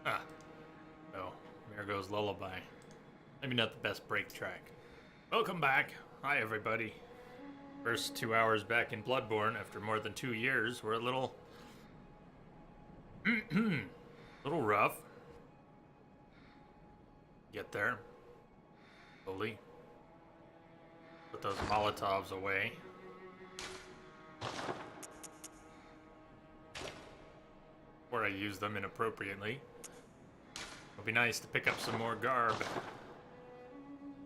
Ah, oh, there goes Lullaby. Maybe not the best break track. Welcome back. Hi, everybody. First 2 hours back in Bloodborne after more than 2 years. We're a little... little rough. Get there. Slowly. Put those Molotovs away. Or I use them inappropriately. It'll be nice to pick up some more garb.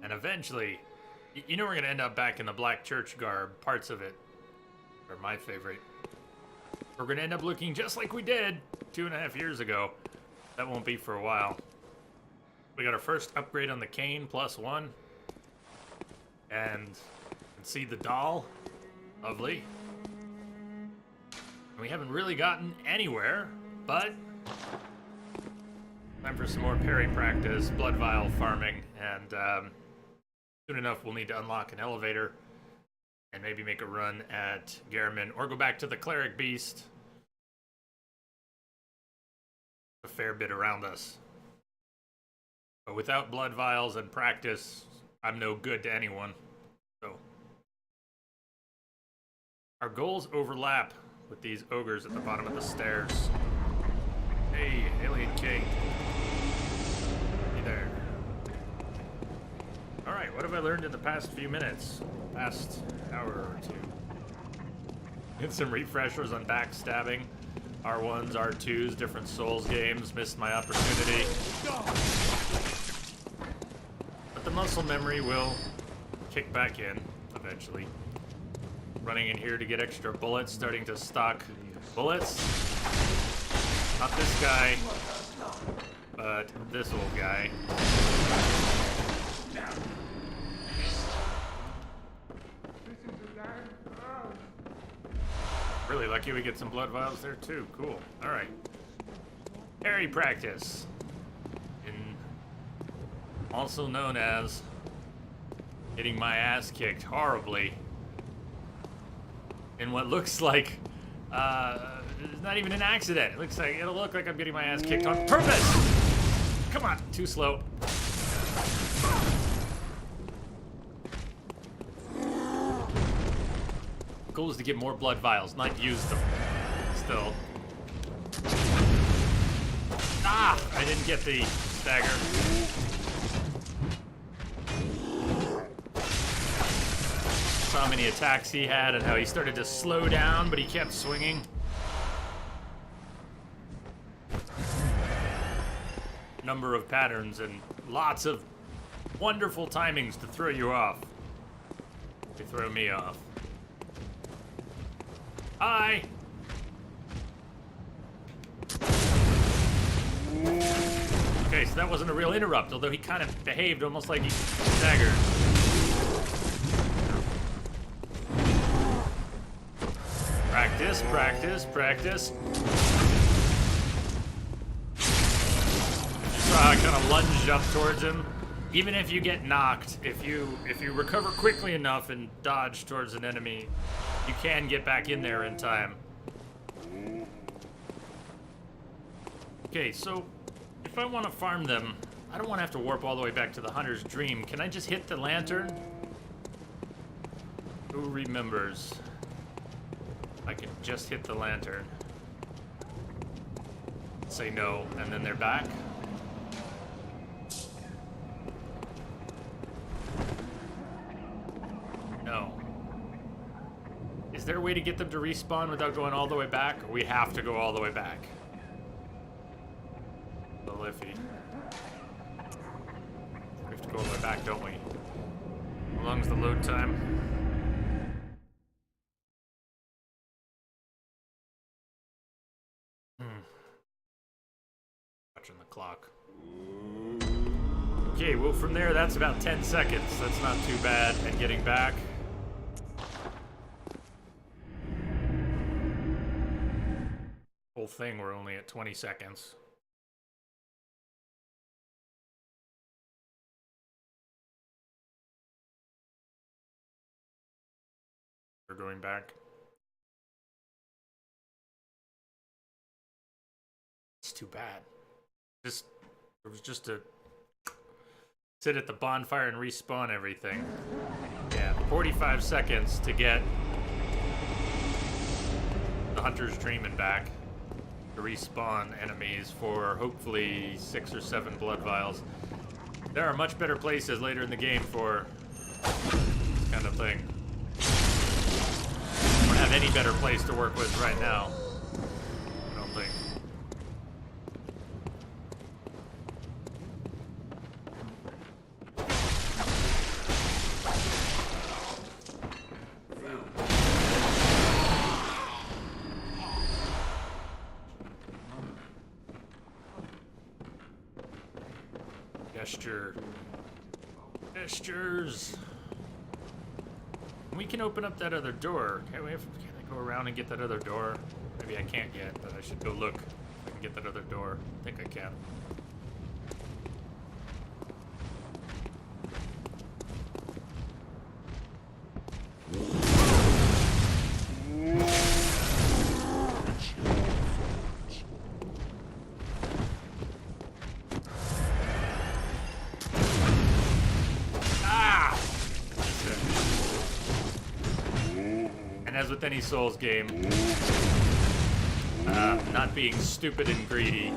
And eventually, you know we're gonna end up back in the Black Church garb. Parts of it are my favorite. We're gonna end up looking just like we did 2.5 years ago. That won't be for a while. We got our first upgrade on the cane, +1. And see the doll. Lovely. And we haven't really gotten anywhere, but time for some more parry practice, blood vial farming, and soon enough we'll need to unlock an elevator and maybe make a run at Gehrman or go back to the Cleric Beast. A fair bit around us. But without blood vials and practice, I'm no good to anyone. So our goals overlap with these ogres at the bottom of the stairs. Hey, Alien King. Hey there. Alright, what have I learned in the past few minutes? Past hour or two. Get some refreshers on backstabbing. R1s, R2s, different Souls games. Missed my opportunity. But the muscle memory will kick back in eventually. Running in here to get extra bullets, starting to stock bullets. Not this guy, but this old guy. Really lucky we get some blood vials there too. Cool. Alright. Parry practice. Also known as getting my ass kicked horribly in what looks like it's not even an accident. It looks like it'll look like I'm getting my ass kicked on purpose. Come on, too slow. Goal is to get more blood vials, not use them. Still. Ah! I didn't get the stagger. Saw how many attacks he had and how he started to slow down, but he kept swinging. Number of patterns and lots of wonderful timings to throw you off. To throw me off. Hi! Okay, so that wasn't a real interrupt, although he kind of behaved almost like he staggered. Practice, practice, practice. Saw how I kind of lunged up towards him. Even if you get knocked, if you recover quickly enough and dodge towards an enemy, you can get back in there in time. Okay, so if I want to farm them, I don't want to have to warp all the way back to the Hunter's Dream. Can I just hit the lantern? Who remembers? I can just hit the lantern. Say no, and then they're back. No. Is there a way to get them to respawn without going all the way back? Or we have to go all the way back? A little iffy. We have to go all the way back, don't we? How long's the load time? Watching the clock. Okay, well from there, that's about 10 seconds. That's not too bad. And getting back. Whole thing, we're only at 20 seconds. We're going back. It's too bad. Just it was just to sit at the bonfire and respawn everything. Yeah, 45 seconds to get the Hunter's Dreaming back to respawn enemies for hopefully 6 or 7 blood vials. There are much better places later in the game for this kind of thing. I don't have any better place to work with right now. I don't think. Gestures. We can open up that other door. Can I go around and get that other door? Maybe I can't yet, but I should go look if I can get that other door. I think I can. As with any Souls game, not being stupid and greedy.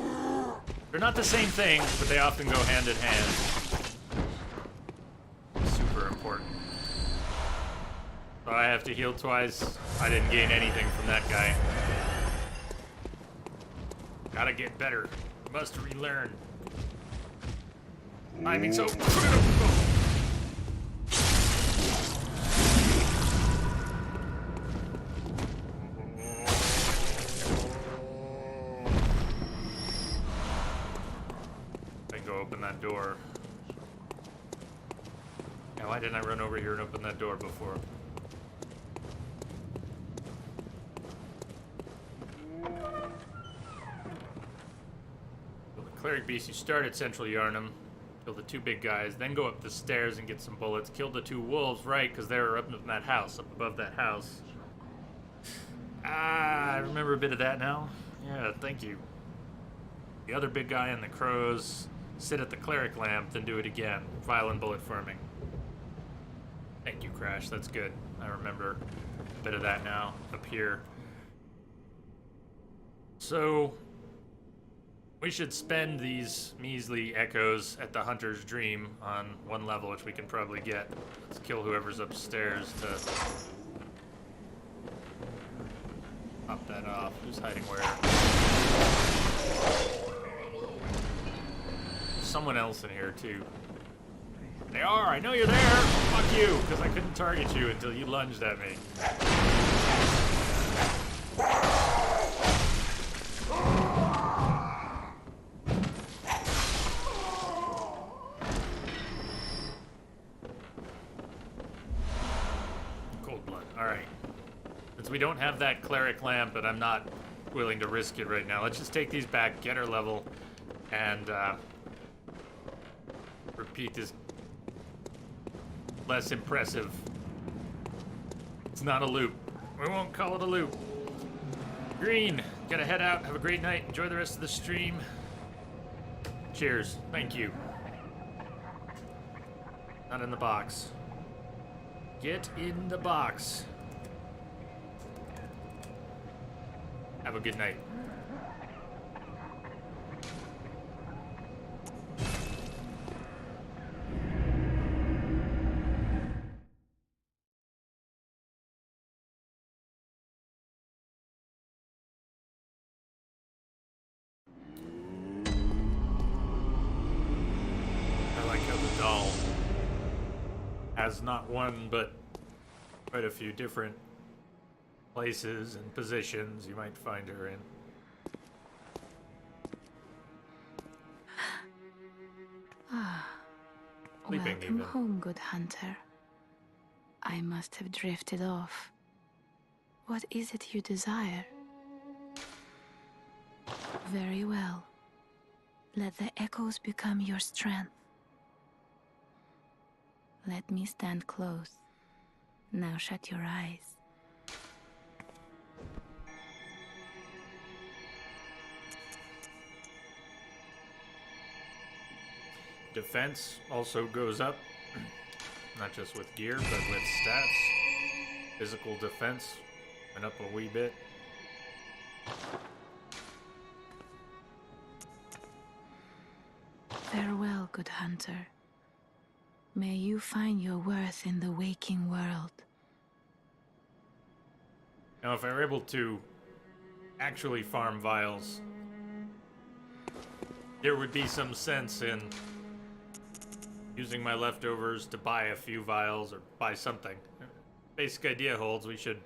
They're not the same thing, but they often go hand in hand. Super important. So I have to heal twice. I didn't gain anything from that guy. Gotta get better. Must relearn. Timing so critical. Open that door. Now, why didn't I run over here and open that door before? So the cleric beast, you start at Central Yarnum, kill the 2 big guys, then go up the stairs and get some bullets, kill the 2 wolves, right, because they're up in that house, up above that house. Ah, I remember a bit of that now. Yeah, thank you. The other big guy and the crows. Sit at the cleric lamp, then do it again. File and bullet farming. Thank you, Crash. That's good. I remember a bit of that now up here. So we should spend these measly echoes at the Hunter's Dream on 1 level, which we can probably get. Let's kill whoever's upstairs to pop that off. Who's hiding where? Someone else in here too. They are! I know you're there! Fuck you! Because I couldn't target you until you lunged at me. Cold blood. Alright. Since we don't have that cleric lamp, and I'm not willing to risk it right now, let's just take these back, get our level, and repeat this less impressive. It's not a loop. We won't call it a loop. Green, gotta head out. Have a great night. Enjoy the rest of the stream. Cheers. Thank you. Not in the box. Get in the box. Have a good night. Has not one, but quite a few different places and positions you might find her in. Sleeping Welcome even. home, good hunter. I must have drifted off. What is it you desire? Very well. Let the echoes become your strength. Let me stand close. Now shut your eyes. defense also goes up. Not just with gear, but with stats. Physical defense went up a wee bit. Farewell, good hunter. May you find your worth in the waking world. Now, if I were able to actually farm vials, there would be some sense in using my leftovers to buy a few vials or buy something. Basic idea holds. We should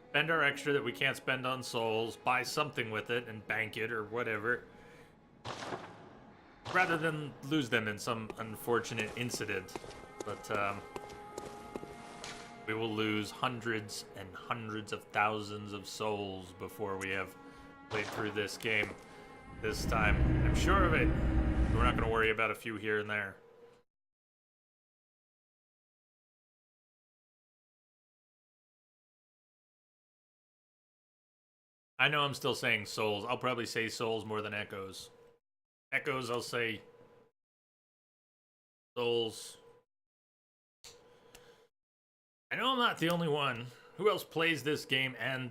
spend our extra that we can't spend on souls, buy something with it, and bank it or whatever, rather than lose them in some unfortunate incident. But we will lose hundreds and hundreds of thousands of souls before we have played through this game this time. I'm sure of it. We're not going to worry about a few here and there. I know I'm still saying souls. I'll probably say souls more than echoes. Echoes, I'll say souls. I know I'm not the only one. Who else plays this game and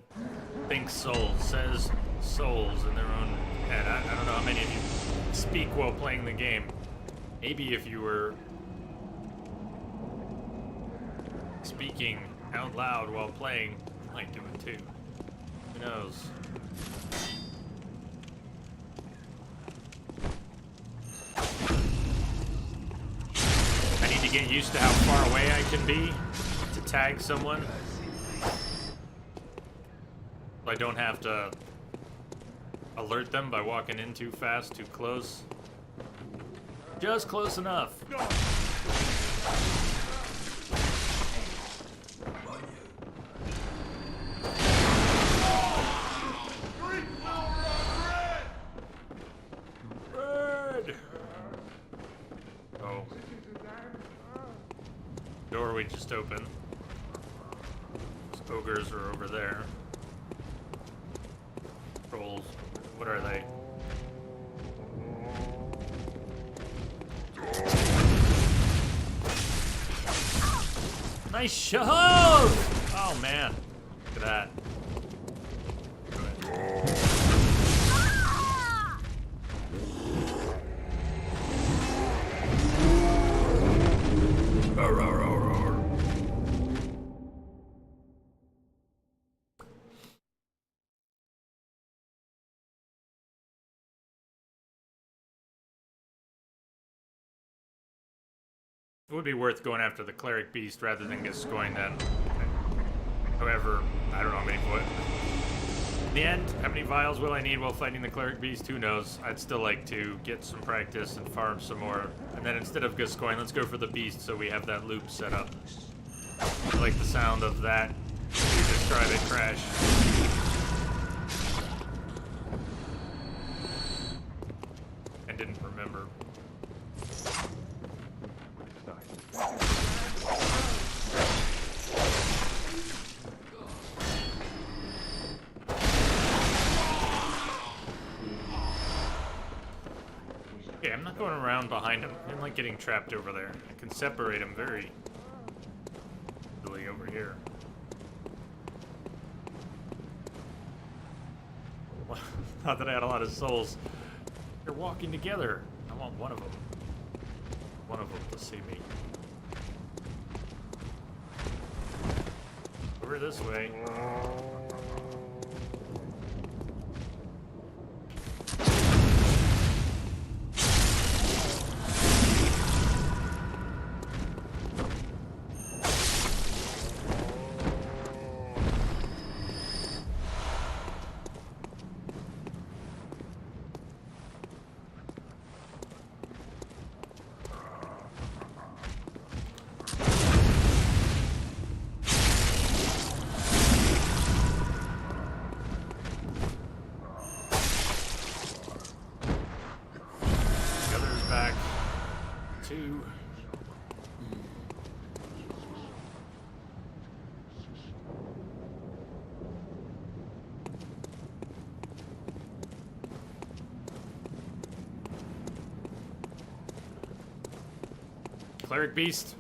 thinks souls, says souls in their own head? I don't know how many of you speak while playing the game. Maybe if you were speaking out loud while playing, you might do it too. Who knows? I need to get used to how far away I can be to tag someone. So I don't have to alert them by walking in too fast, too close. Just close enough. Door we just opened. Those ogres are over there. Trolls. What are they? Nice shove! Oh man. Look at that. It would be worth going after the cleric beast rather than Gascoigne then. However, I don't know how many foot. In the end, how many vials will I need while fighting the cleric beast? Who knows? I'd still like to get some practice and farm some more. And then instead of Gascoigne, let's go for the beast so we have that loop set up. I like the sound of that. You describe it, Crash. I didn't remember. Okay, I'm not going around behind him. I don't like getting trapped over there. I can separate him very easily over here. Not that I had a lot of souls. They're walking together. I want one of them. One of them to see me. Over this way. Cleric Beast?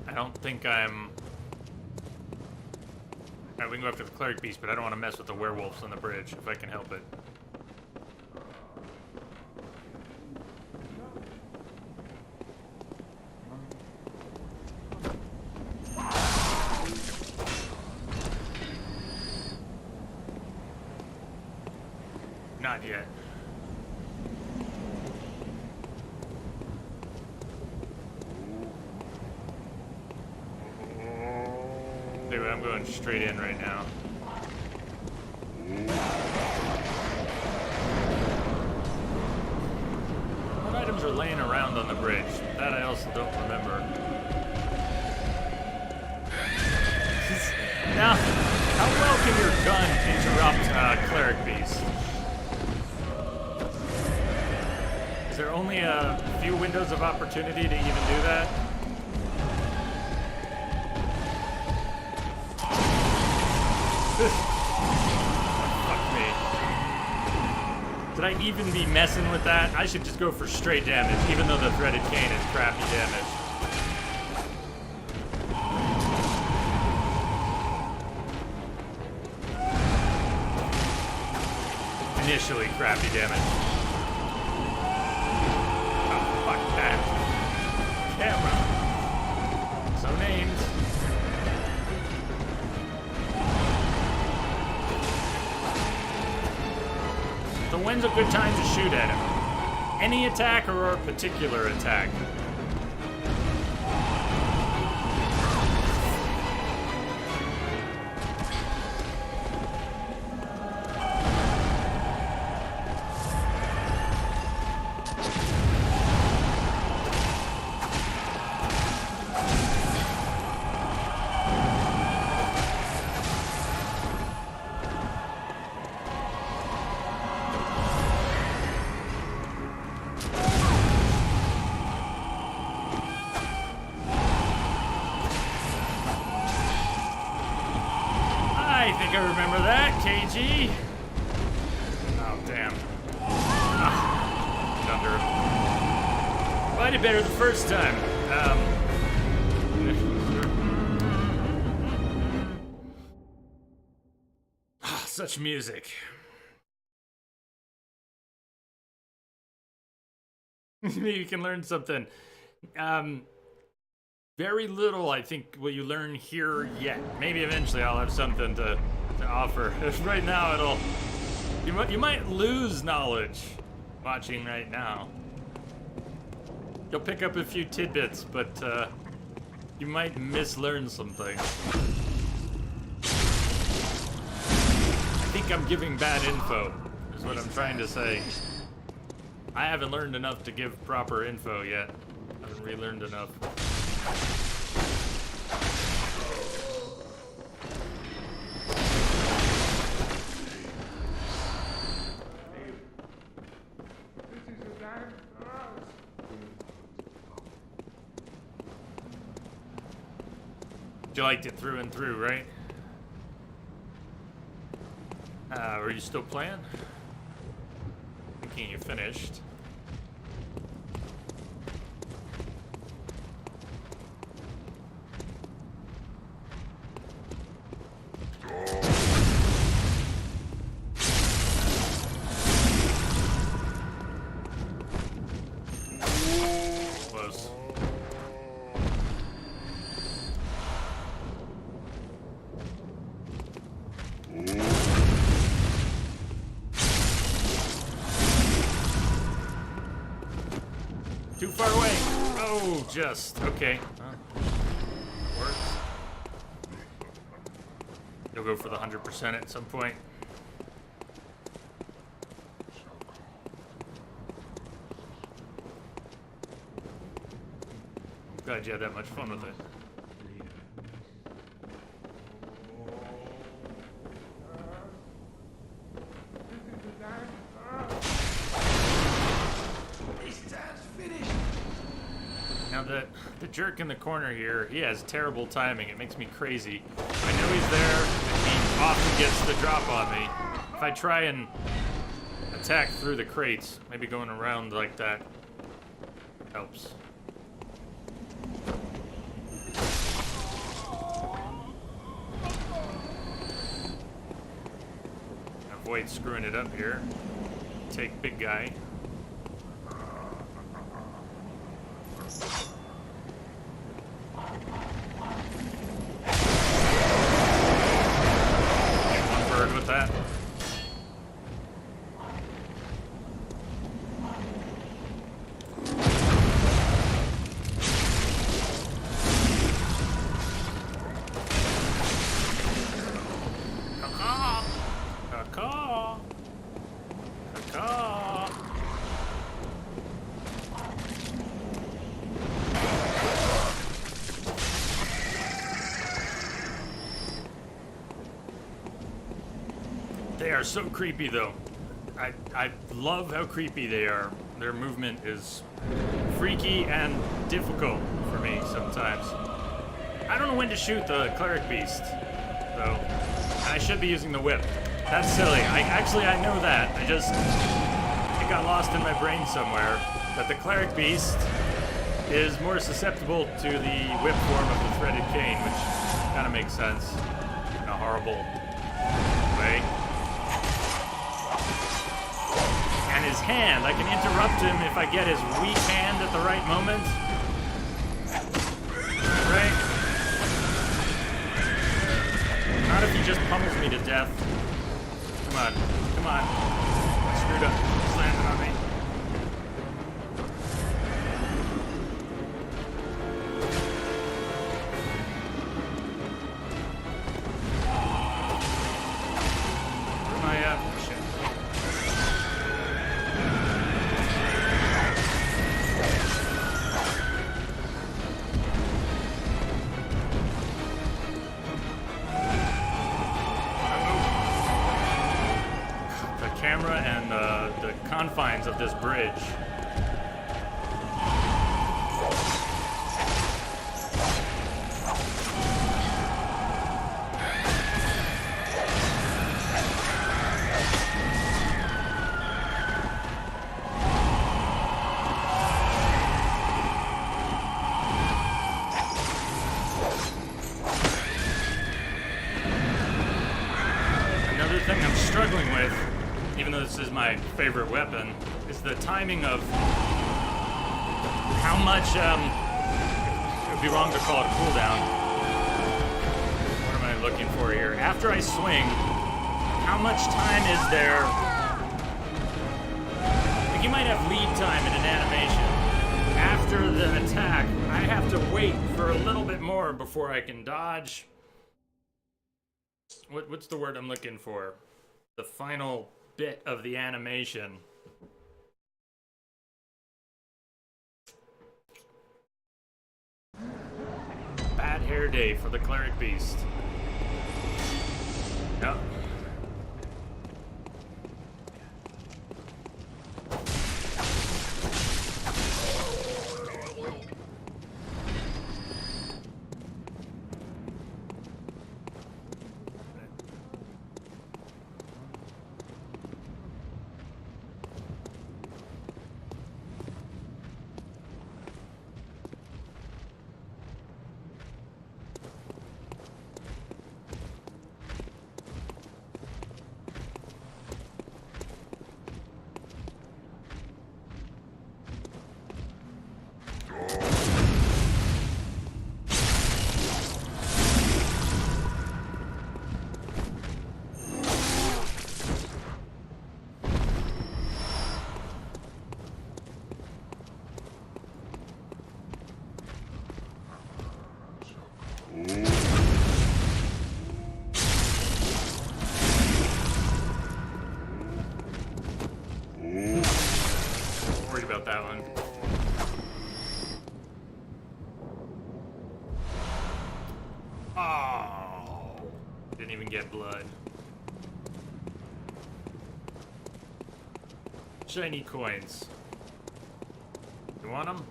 I don't think I'm... Alright, we can go after the Cleric Beast, but I don't want to mess with the werewolves on the bridge, if I can help it. Not yet. Anyway, I'm going straight in right now. What items are laying around on the bridge? That I also don't remember. Now, how well can your gun interrupt Cleric Beast? Is there only a few windows of opportunity to even do that? Fuck me. Did I even be messing with that? I should just go for straight damage, even though the threaded cane is crappy damage. Initially crappy damage. Oh, fuck that. Camera. So named. So when's a good time to shoot at him? Any attack or a particular attack? I remember that, KG. Oh, damn. Ah, under. Well, I did better the first time. Such music. Maybe you can learn something. Very little, I think, will you learn here yet. Maybe eventually I'll have something to offer. Right now, you might lose knowledge watching right now. You'll pick up a few tidbits, but you might mislearn some things. I think I'm giving bad info, is what I'm trying to say. I haven't learned enough to give proper info yet. I haven't relearned enough. You liked it through and through, right? Are you still playing? Thinking you finished. Close. Too far away. Oh, just. Okay. Works. You'll go for the 100% at some point. I'm glad you had that much fun with it. Now the jerk in the corner here, he has terrible timing. It makes me crazy. I know he's there, and he often gets the drop on me. If I try and attack through the crates, maybe going around like that, Helps. Avoid screwing it up here. Take big guy. One bird with that. They are so creepy, though. I love how creepy they are. Their movement is freaky and difficult for me sometimes. I don't know when to shoot the cleric beast, though. I should be using the whip. That's silly. I know that. It got lost in my brain somewhere. That the cleric beast is more susceptible to the whip form of the threaded cane, which kind of makes sense in a horrible way. And his hand, I can interrupt him if I get his weak hand at the right moment. Right? Not if he just pummels me to death. Come on, come on. I screwed up. He's landing on me. Where am I at? Shit. Camera and the confines of this bridge. Another thing I'm struggling with, even though this is my favorite weapon, is the timing of how much, it would be wrong to call it a cooldown. What am I looking for here? After I swing, how much time is there? Like, you might have lead time in an animation. After the attack, I have to wait for a little bit more before I can dodge. What's the word I'm looking for? The final bit of the animation. Bad hair day for the cleric beast. Yep. Worried about that one. Oh, didn't even get blood. Shiny coins. You want them?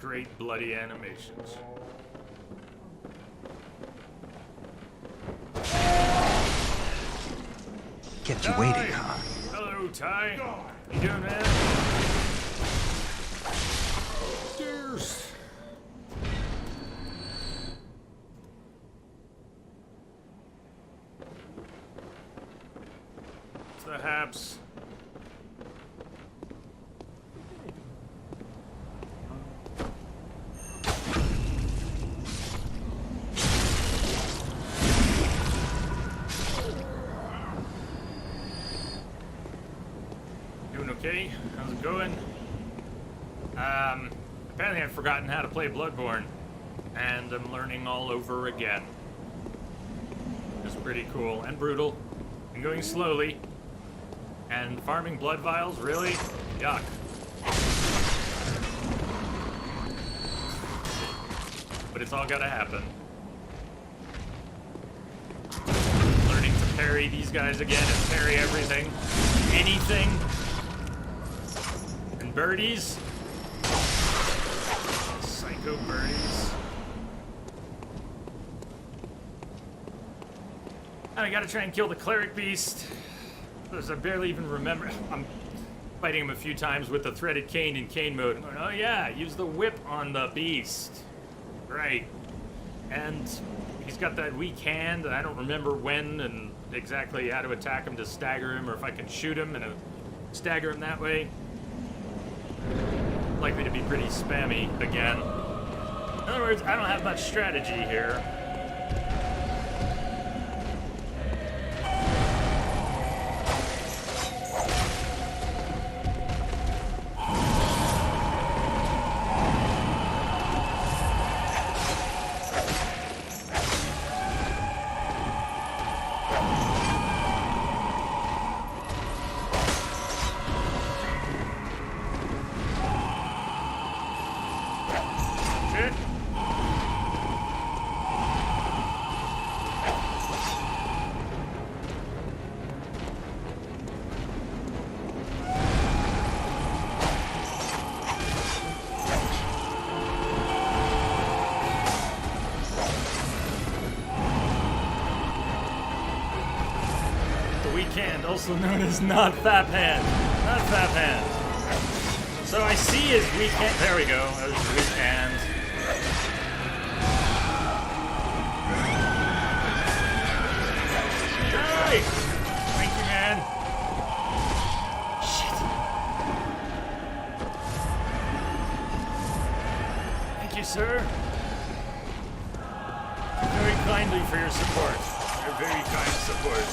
great bloody animations. Kept you waiting, huh? Hello, Ty. You doing, man? Cheers. Perhaps. Doing okay? How's it going? Apparently I've forgotten how to play Bloodborne, and I'm learning all over again. It's pretty cool and brutal, and going slowly. And farming blood vials, really? Yuck. But it's all gotta happen. Learning to parry these guys again and parry everything. Anything. And birdies. Psycho birdies. Now I gotta try and kill the cleric beast. I barely even remember. I'm fighting him a few times with the threaded cane in cane mode. I'm going, oh yeah, use the whip on the beast. Right. And he's got that weak hand, and I don't remember when and exactly how to attack him to stagger him, or if I can shoot him and stagger him that way. Likely to be pretty spammy again. In other words, I don't have much strategy here. Also known as not Fap Hand. Not Fap Hand. So I see his weak hand. There we go. That was his weak hand. Die! Thank you, man. Shit. Thank you, sir. Very kindly for your support. Your very kind support.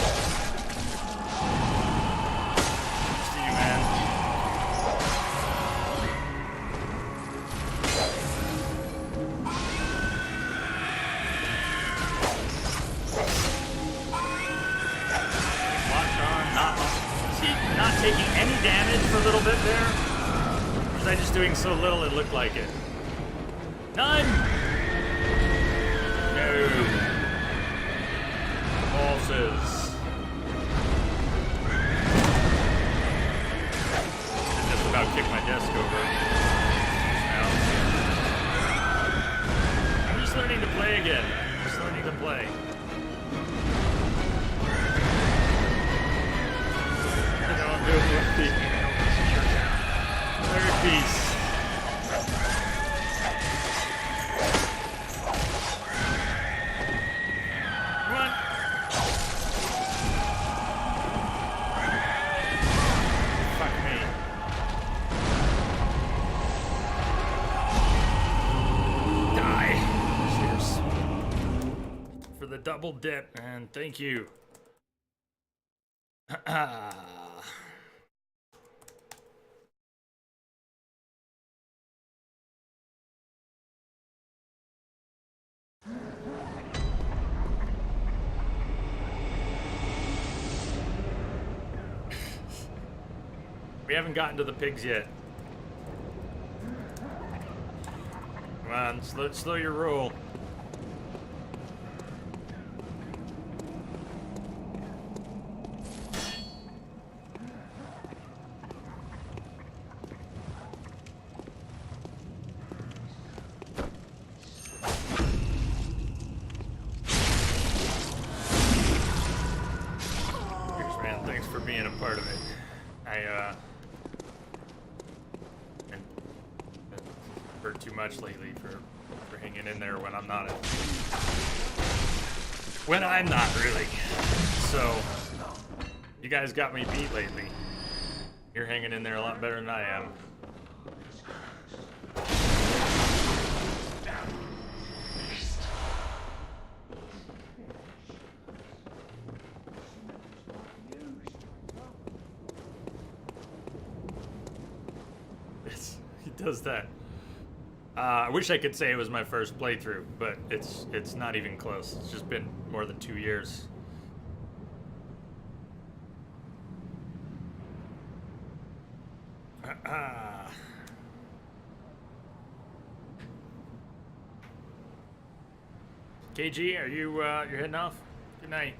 Taking any damage for a little bit there? Or was I just doing so little it looked like it? None! No. Bosses. I just about kicked my desk over. I'm just learning to play again. Just learning to play. Third piece. Come on. Fuck me. Die. Cheers. For the double dip, and thank you. We haven't gotten to the pigs yet. Come on, slow your roll. Thanks for being a part of it. And heard too much lately for hanging in there when I'm not really. So you guys got me beat lately. You're hanging in there a lot better than I am. He does that. I wish I could say it was my first playthrough, but it's not even close. It's just been more than 2 years. KG, are you you're heading off? Good night.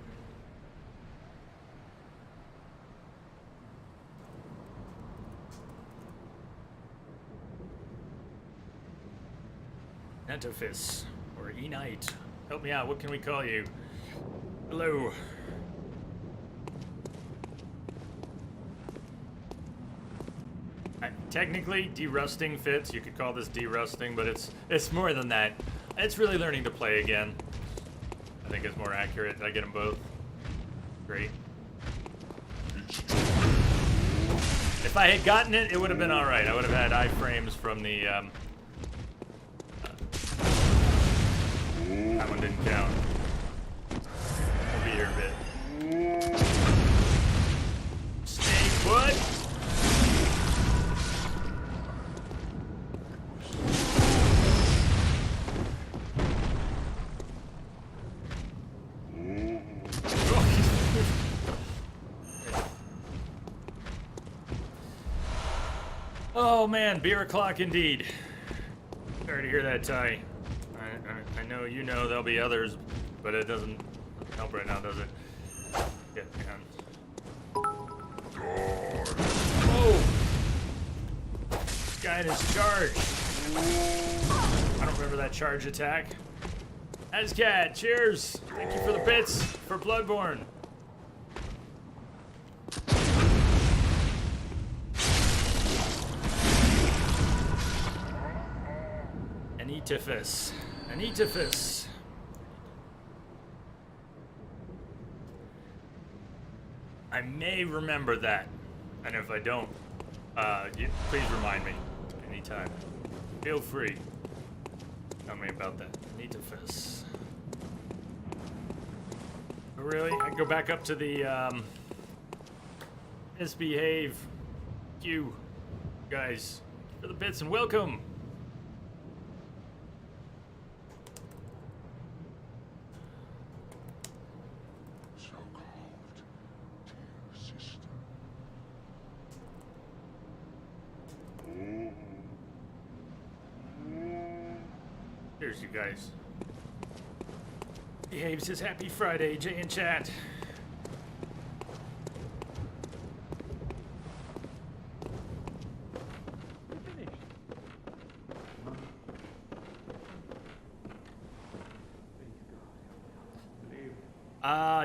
Netafis, or E-Knight. Help me out, what can we call you? Hello. Technically, derusting fits. You could call this derusting, but it's more than that. It's really learning to play again. I think it's more accurate. Did I get them both? Great. If I had gotten it, it would have been alright. I would have had iframes from the, that one didn't count. I'll be here a bit. Stay put! Oh man, beer o'clock indeed. Sorry to hear that, Ty. I know you know there'll be others, but it doesn't help right now, does it? Yeah, man. Whoa! This guy in his charge. I don't remember that charge attack. Ascat, cheers! Thank you for the bits for Bloodborne. Antiphus. Antiphus. I may remember that, and if I don't, please remind me anytime. Feel free. Tell me about that. Antiphus. Oh, really? I can go back up to the misbehave. Thank you, guys, for the bits and welcome. Cheers, you guys. Behaves his happy Friday, Jay in chat.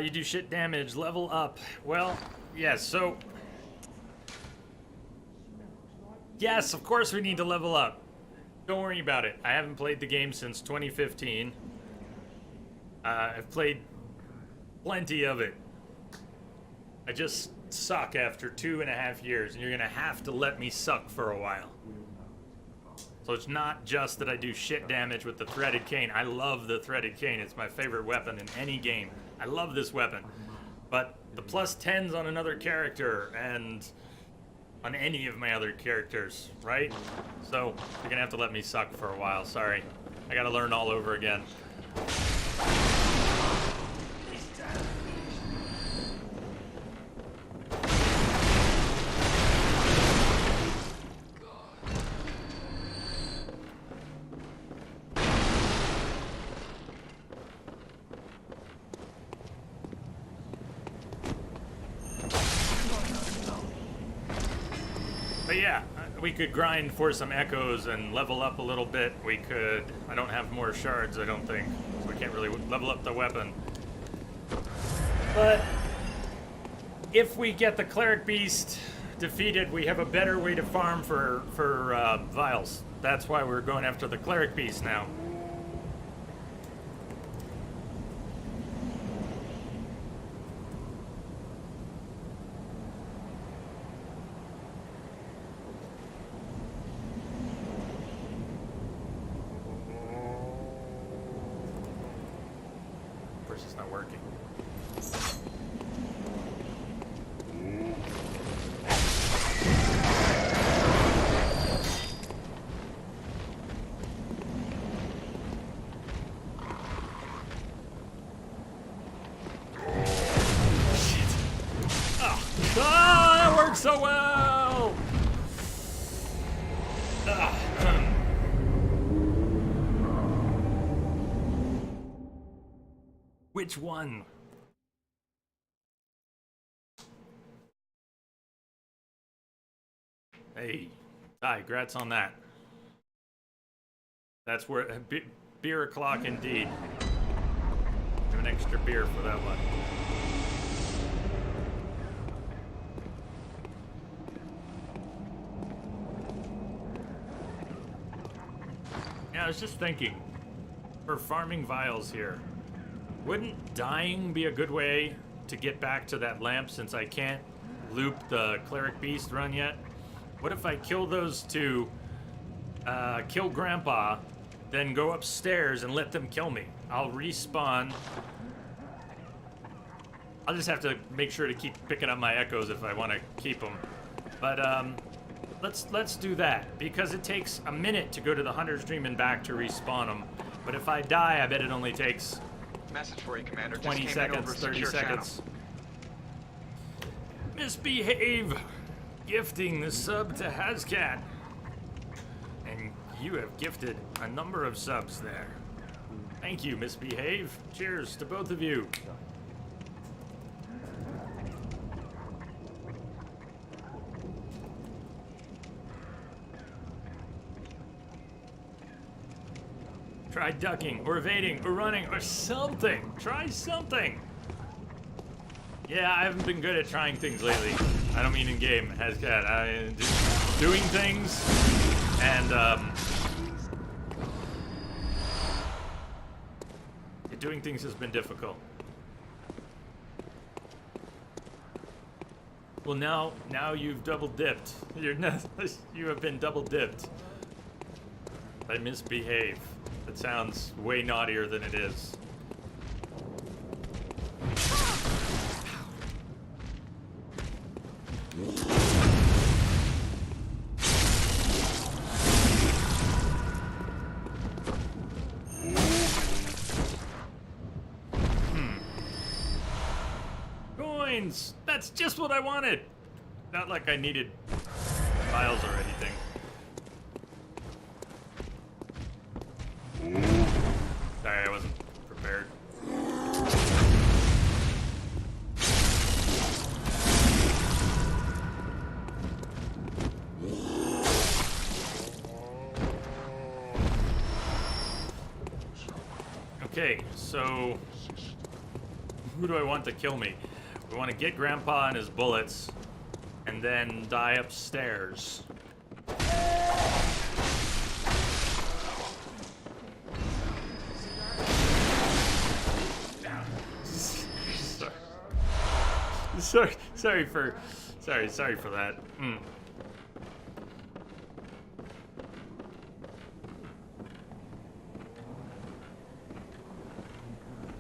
You do shit damage, level up. Well, yes, so... Yes, of course we need to level up. Don't worry about it. I haven't played the game since 2015. I've played plenty of it. I just suck after 2.5 years, and you're gonna have to let me suck for a while. So it's not just that I do shit damage with the threaded cane. I love the threaded cane. It's my favorite weapon in any game. I love this weapon. But the plus 10s on another character and on any of my other characters, right? So you're gonna have to let me suck for a while. Sorry. I gotta learn all over again. But yeah, we could grind for some echoes and level up a little bit. We could... I don't have more shards, I don't think. So we can't really level up the weapon. But if we get the cleric beast defeated, we have a better way to farm for vials. That's why we're going after the cleric beast now. Of course, it's not working. That worked so well! Which one? Hey, Ty, congrats on that. That's where beer o'clock indeed. Have an extra beer for that one. Yeah, I was just thinking, for farming vials here, wouldn't dying be a good way to get back to that lamp since I can't loop the cleric beast run yet? What if I kill those two, kill Grandpa, then go upstairs and let them kill me? I'll respawn. I'll just have to make sure to keep picking up my echoes if I want to keep them. But let's do that, because it takes a minute to go to the Hunter's Dream and back to respawn them. But if I die, I bet it only takes Message for you, Commander. 20 seconds, 30 seconds. Misbehave! Gifting the sub to Hazcat. And you have gifted a number of subs there. Thank you, Misbehave. Cheers to both of you. Try ducking, or evading, or running, or something. Try something. Yeah, I haven't been good at trying things lately. I don't mean in game, Hazcat. I just doing things, and doing things has been difficult. Well, now you've double dipped. You have been double dipped. I misbehave. That sounds way naughtier than it is. Coins! That's just what I wanted! Not like I needed files or anything. Sorry, I wasn't prepared. Okay, so who do I want to kill me? We want to get Grandpa and his bullets, and then die upstairs. Sorry for that.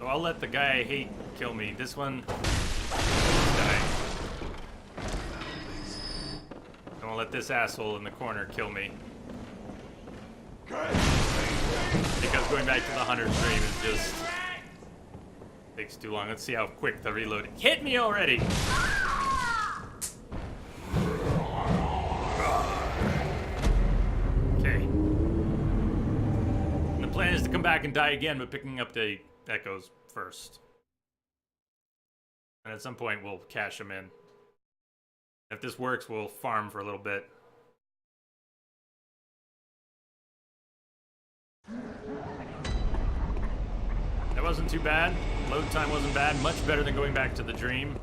So I'll let the guy I hate kill me. This one, guy. I'm gonna let this asshole in the corner kill me. Because going back to the Hunter's Dream is just takes too long. Let's see how quick the reload. Hit me already! Okay. And the plan is to come back and die again, but picking up the echoes first. And at some point, we'll cash them in. If this works, we'll farm for a little bit. That wasn't too bad. Load time wasn't bad. Much better than going back to the dream.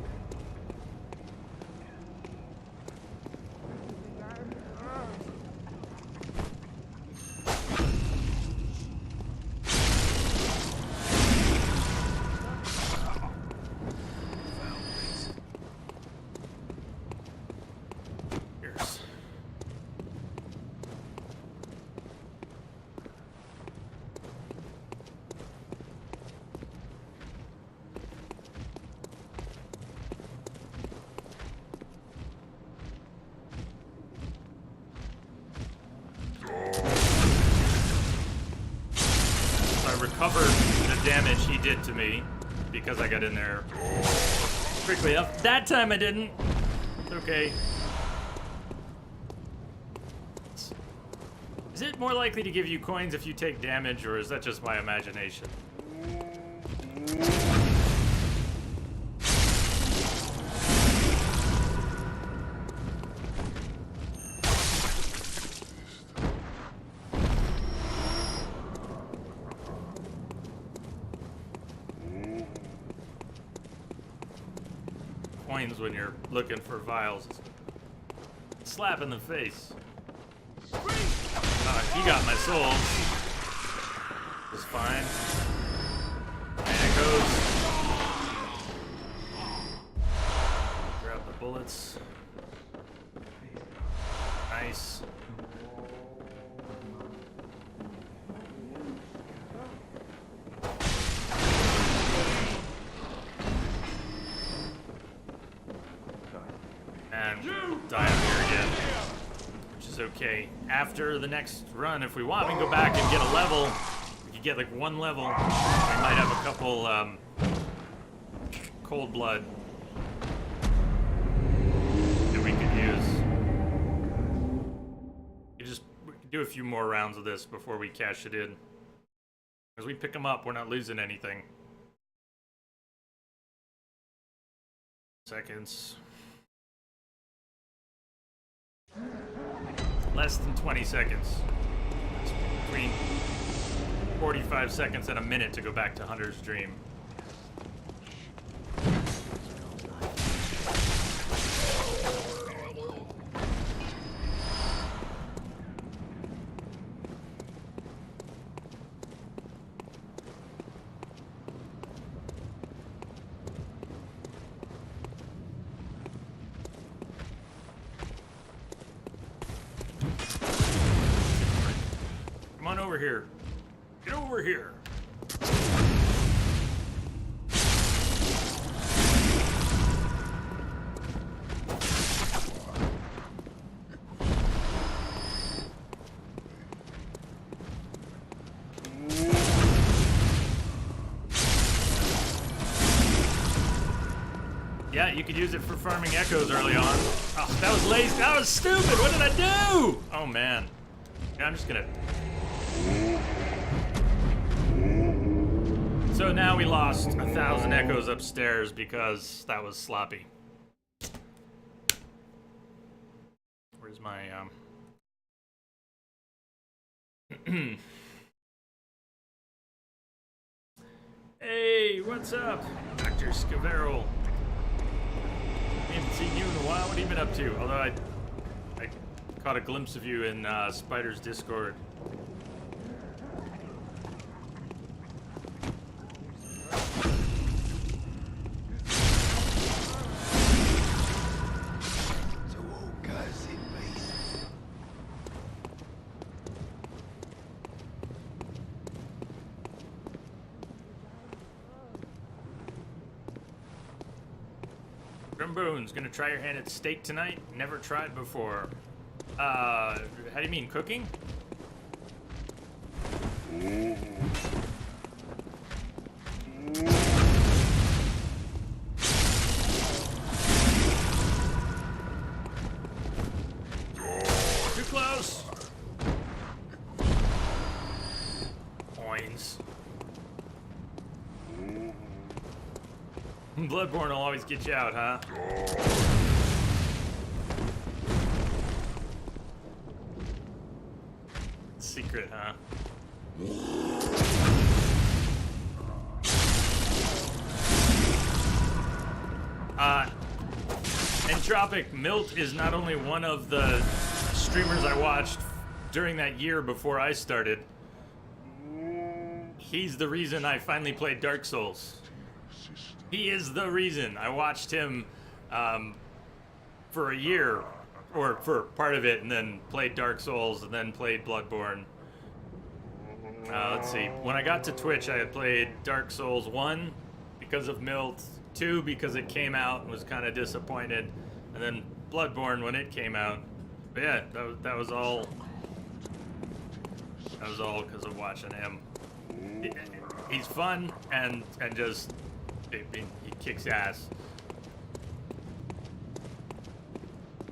damage he did to me because I got in there quickly enough. That time I didn't. It's okay. Is it more likely to give you coins if you take damage, or is that just my imagination? Coins when you're looking for vials. Slap in the face. He got my souls. It's fine. And it goes. Grab the bullets. Nice. And die up here again. Which is okay. After the next run, if we want, we can go back and get a level. We could get like one level. We might have a couple cold blood that we could use. We could do a few more rounds of this before we cash it in. As we pick them up, we're not losing anything. Seconds. Less than 20 seconds. It's between 45 seconds and a minute to go back to Hunter's Dream. Come on over here. Get over here. Yeah, you could use it for farming echoes early on. Oh, that was lazy. That was stupid. What did I do? Oh, man. Yeah, I'm just gonna... So now we lost 1,000 echoes upstairs because that was sloppy. Where's my, Hey, what's up? Dr. Scavero. I haven't seen you in a while. What have you been up to? Although I caught a glimpse of you in Spider's Discord. Boons, gonna try your hand at steak tonight? Never tried before. How do you mean, cooking? Too close. Coins. Bloodborne will always get you out, huh? Secret, huh? Entropic Milt is not only one of the streamers I watched during that year before I started. He's the reason I finally played Dark Souls. He is the reason. I watched him for a year, or for part of it, and then played Dark Souls, and then played Bloodborne. Let's see. When I got to Twitch, I had played Dark Souls 1 because of Milt, 2 because it came out and was kind of disappointed, and then Bloodborne when it came out. But yeah, that was all because of watching him. he's fun and just he kicks ass.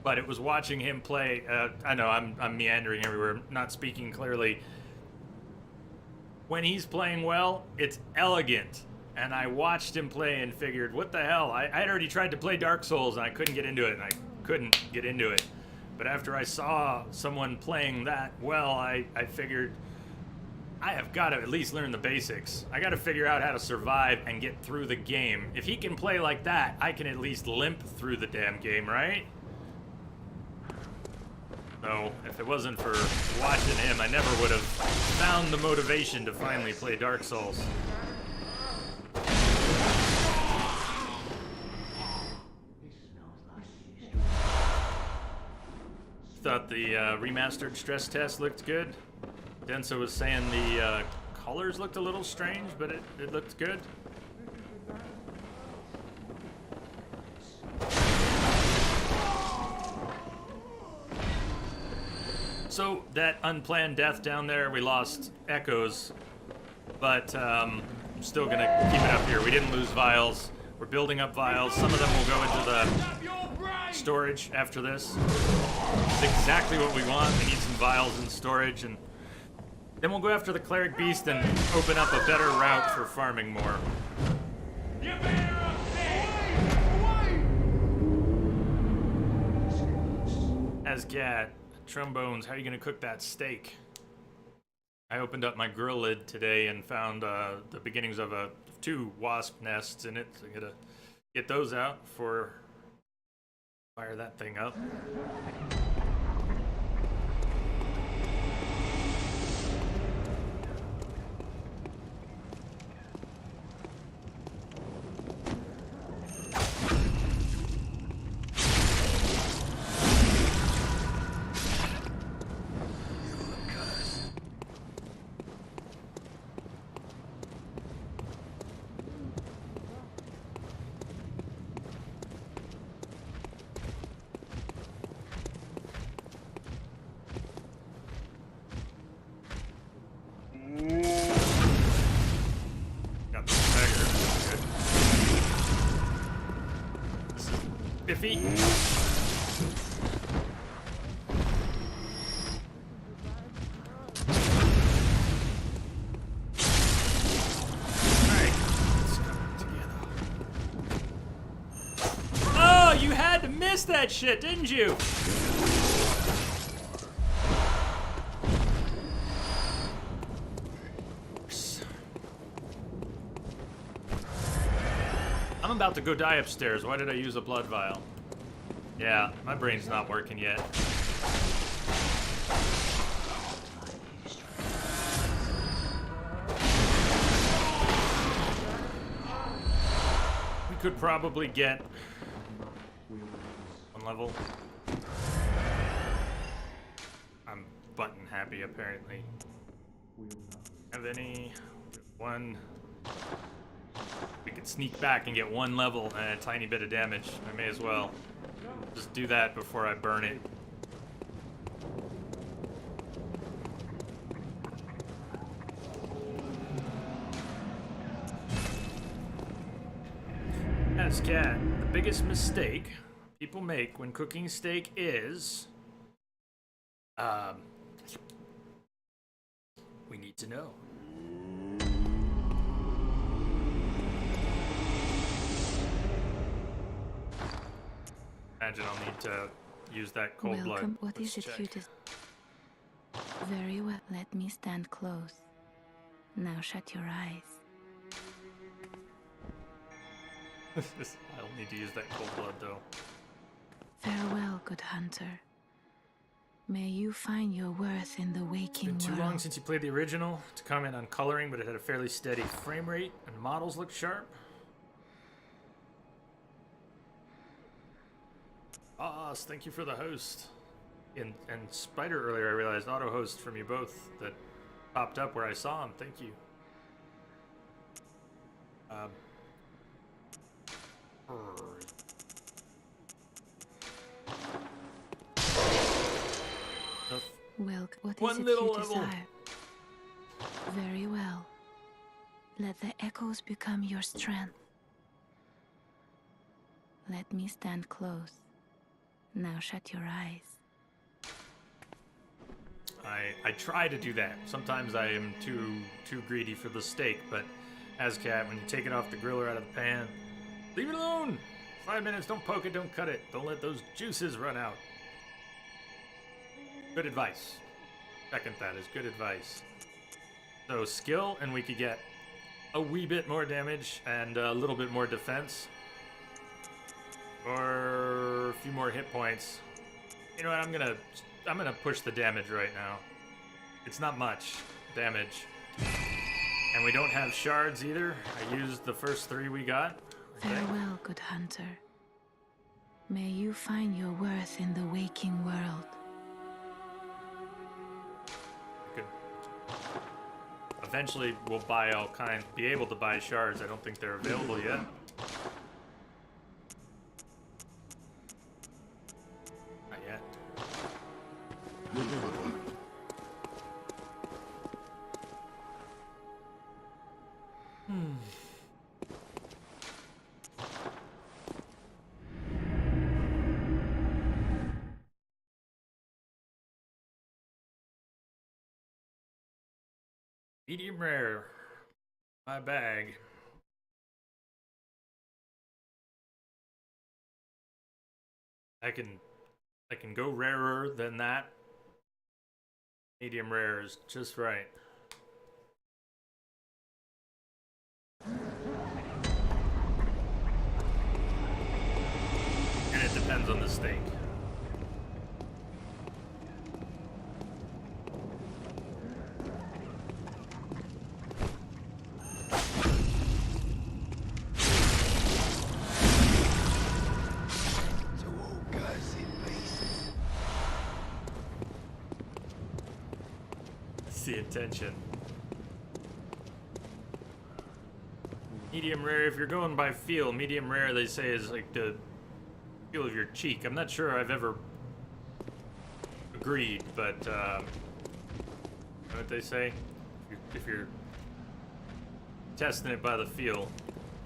But it was watching him play. I know I'm meandering everywhere, not speaking clearly. When he's playing well, it's elegant. And I watched him play and figured, what the hell? I had already tried to play Dark Souls and I couldn't get into it, and I couldn't get into it. But after I saw someone playing that well, I figured, I have got to at least learn the basics. I got to figure out how to survive and get through the game. If he can play like that, I can at least limp through the damn game, right? So, if it wasn't for watching him, I never would have found the motivation to finally play Dark Souls. Thought the remastered stress test looked good. Denso was saying the colors looked a little strange, but it looked good. So, that unplanned death down there, we lost echoes, but I'm still gonna keep it up here. We didn't lose vials. We're building up vials. Some of them will go into the storage after this. It's exactly what we want. We need some vials in storage, and then we'll go after the Cleric Beast and open up a better route for farming more. Asgat, Trombones, how are you gonna cook that steak? I opened up my grill lid today and found the beginnings of two wasp nests in it. So I gotta get those out before fire that thing up. Biffy. Alright, let's come together. Oh, you had to miss that shit, didn't you? I'm about to go die upstairs. Why did I use a blood vial? Yeah, my brain's not working yet. We could probably get one level. I'm button happy apparently. Have any? One. We could sneak back and get one level and a tiny bit of damage. I may as well just do that before I burn it. As cat, the biggest mistake people make when cooking steak is we need to know. Imagine I'll need to use that cold blood. What is it you did? Very well. Let me stand close. Now shut your eyes. I'll need to use that cold blood though. Farewell, good hunter. May you find your worth in the waking It's been too world. long since you played the original to comment on coloring, but it had a fairly steady frame rate and models looked sharp. Thank you for the host. And Spider earlier, I realized auto host from you both that popped up where I saw him. Thank you. Well, what is One it little you level. desire? Very well. Let the echoes become your strength. Let me stand close. Now shut your eyes. I try to do that. Sometimes I am too greedy for the steak, but Azcat, when you take it off the grill or out of the pan, leave it alone. 5 minutes, don't poke it, don't cut it. Don't let those juices run out. Good advice. Second that is good advice. So skill, and we could get a wee bit more damage and a little bit more defense. Or a few more hit points. You know what, I'm gonna push the damage right now. It's not much damage. And we don't have shards either. I used the first 3 we got. Farewell, good hunter. May you find your worth in the waking world. Good. Eventually we'll buy all kinds, be able to buy shards. I don't think they're available yet. Not yet. Medium rare. My bag. I can go rarer than that. Medium rare is just right. And it depends on the steak. The attention. Medium rare, if you're going by feel, medium rare they say is like the feel of your cheek. I'm not sure I've ever agreed, but you know what they say? If you're testing it by the feel,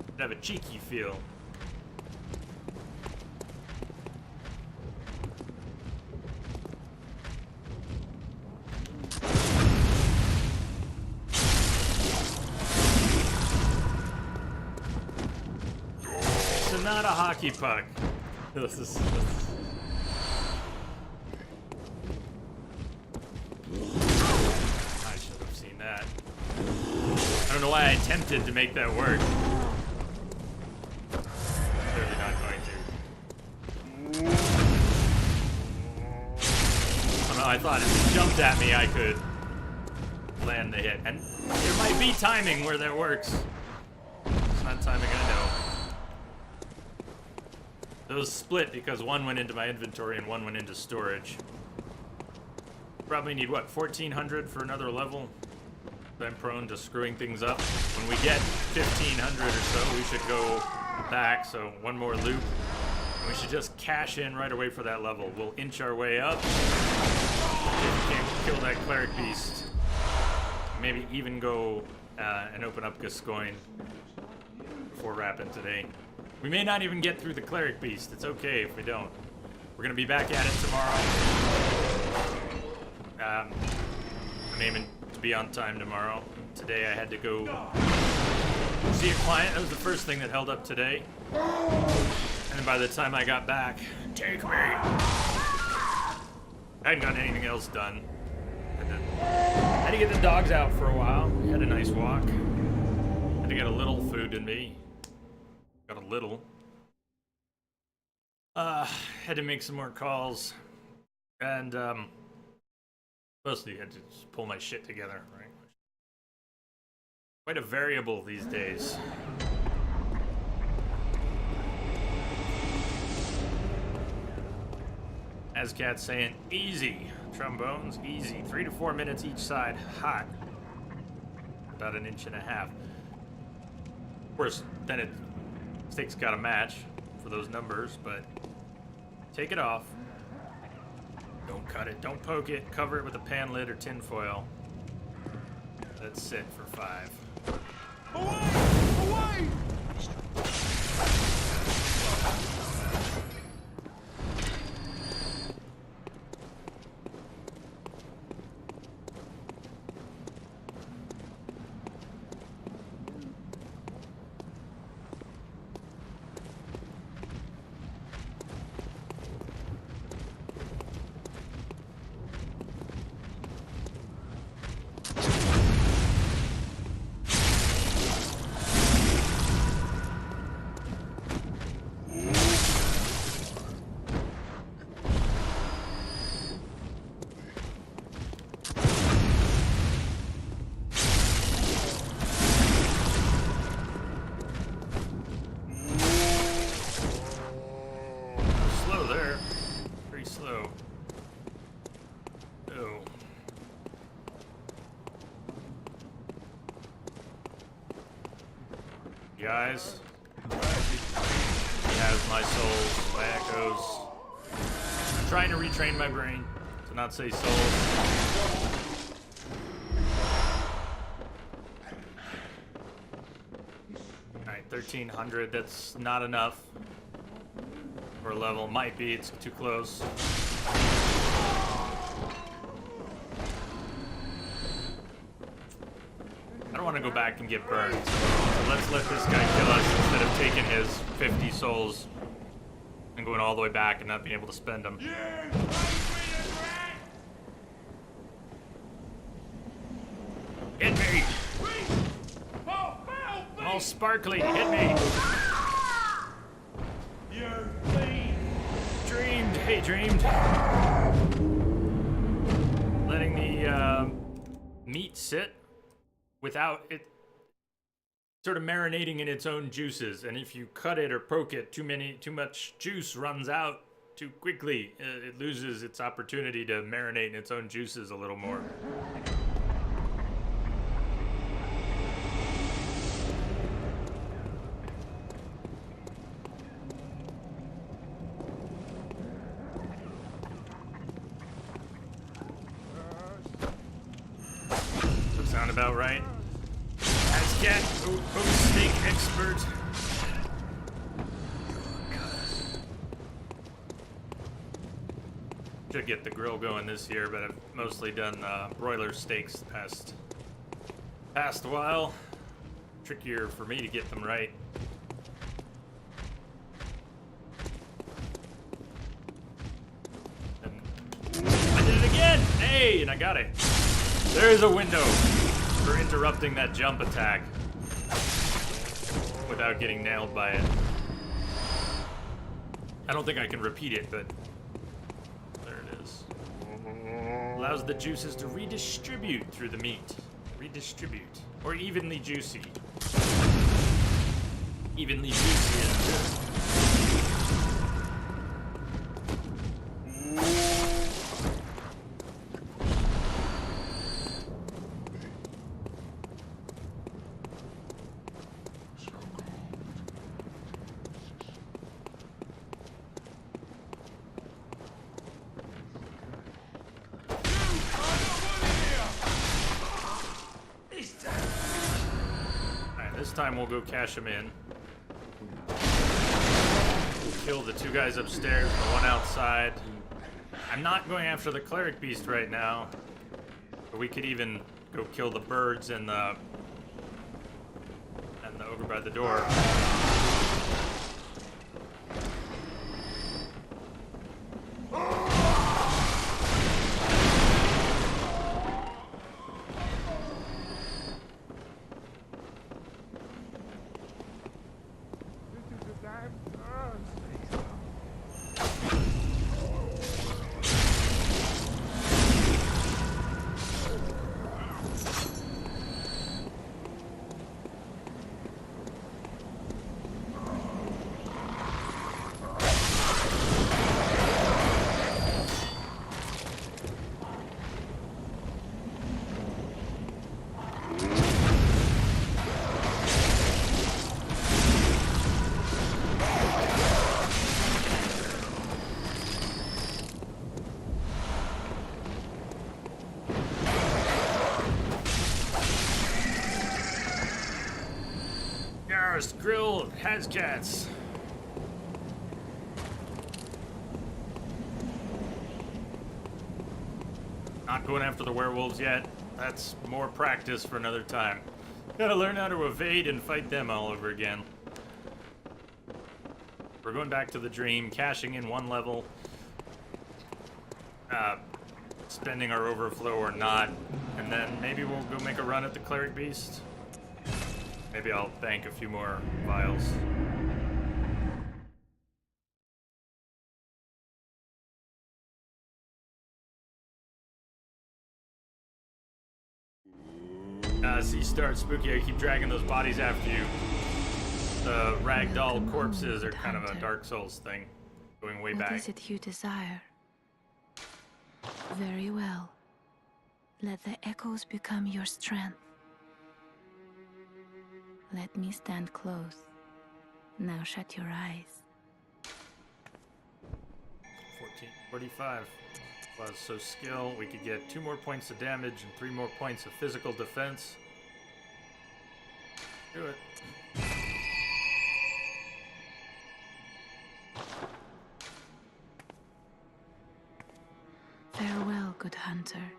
it'd have a cheeky feel. Not a hockey puck. This is. I should have seen that. I don't know why I attempted to make that work. Clearly not going to. Oh no, I thought if he jumped at me, I could land the hit. And there might be timing where that works. It's not timing I know. Those split because one went into my inventory and one went into storage. Probably need, what, 1400 for another level? I'm prone to screwing things up. When we get 1500 or so, we should go back, so one more loop. And we should just cash in right away for that level. We'll inch our way up. If we can't kill that cleric beast, maybe even go and open up Gascoigne before wrapping today. We may not even get through the cleric beast. It's okay if we don't. We're gonna be back at it tomorrow. I'm aiming to be on time tomorrow. Today I had to go see a client. That was the first thing that held up today. And then by the time I got back, take me. I hadn't gotten anything else done. Had to get the dogs out for a while. We had a nice walk. Had to get a little food in me. Got a little. Had to make some more calls. And, mostly had to just pull my shit together, right? Quite a variable these days. Azcat saying, easy. Trombones, easy. 3 to 4 minutes each side. Hot. About 1.5 inches. Of course, then it steak's got a match for those numbers, but take it off. Don't cut it, don't poke it, cover it with a pan lid or tin foil. Let it sit for 5. Slow there. Pretty slow. Oh. Guys. He has my souls, my echoes. I'm trying to retrain my brain to not say souls. Alright, 1300, that's not enough for a level. Might be, it's too close. I don't want to go back and get burned. So let's let this guy kill us instead of taking his 50 souls and going all the way back and not being able to spend them. Hit me! All sparkly, hit me! Dreamed, hey, dreamed. Letting the meat sit without it sort of marinating in its own juices, and if you cut it or poke it, too much juice runs out too quickly. It loses its opportunity to marinate in its own juices a little more. Does that sound about right? Cat, steak expert. Should get the grill going this year, but I've mostly done broiler steaks the past while. Trickier for me to get them right. And I did it again! Hey, and I got it. There's a window for interrupting that jump attack without getting nailed by it. I don't think I can repeat it, but there it is. Allows the juices to redistribute through the meat. Redistribute. Or evenly juicy. Evenly juicy is good. This time we'll go cash him in. Kill the two guys upstairs, the one outside. I'm not going after the cleric beast right now. But we could even go kill the birds and the ogre by the door. Forest Grill has cats. Not going after the werewolves yet. That's more practice for another time. Gotta learn how to evade and fight them all over again. We're going back to the dream, cashing in one level. Spending our overflow or not. And then maybe we'll go make a run at the Cleric Beast. Maybe I'll bank a few more vials. So you start spooky, I keep dragging those bodies after you. The ragdoll corpses are kind of a Dark Souls thing, going way back. What is it you desire? Very well. Let the echoes become your strength. Let me stand close. Now shut your eyes. 1445. Plus, so skill, we could get 2 more points of damage and 3 more points of physical defense. Do it. Farewell, good hunter.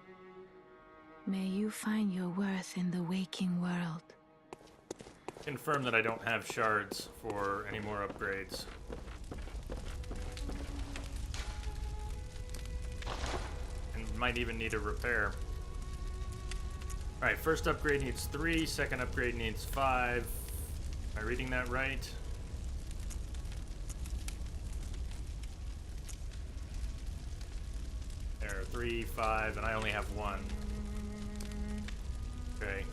May you find your worth in the waking world. Confirm that I don't have shards for any more upgrades. And might even need a repair. Alright, first upgrade needs 3, second upgrade needs 5. Am I reading that right? There, 3, 5, and I only have 1. Okay.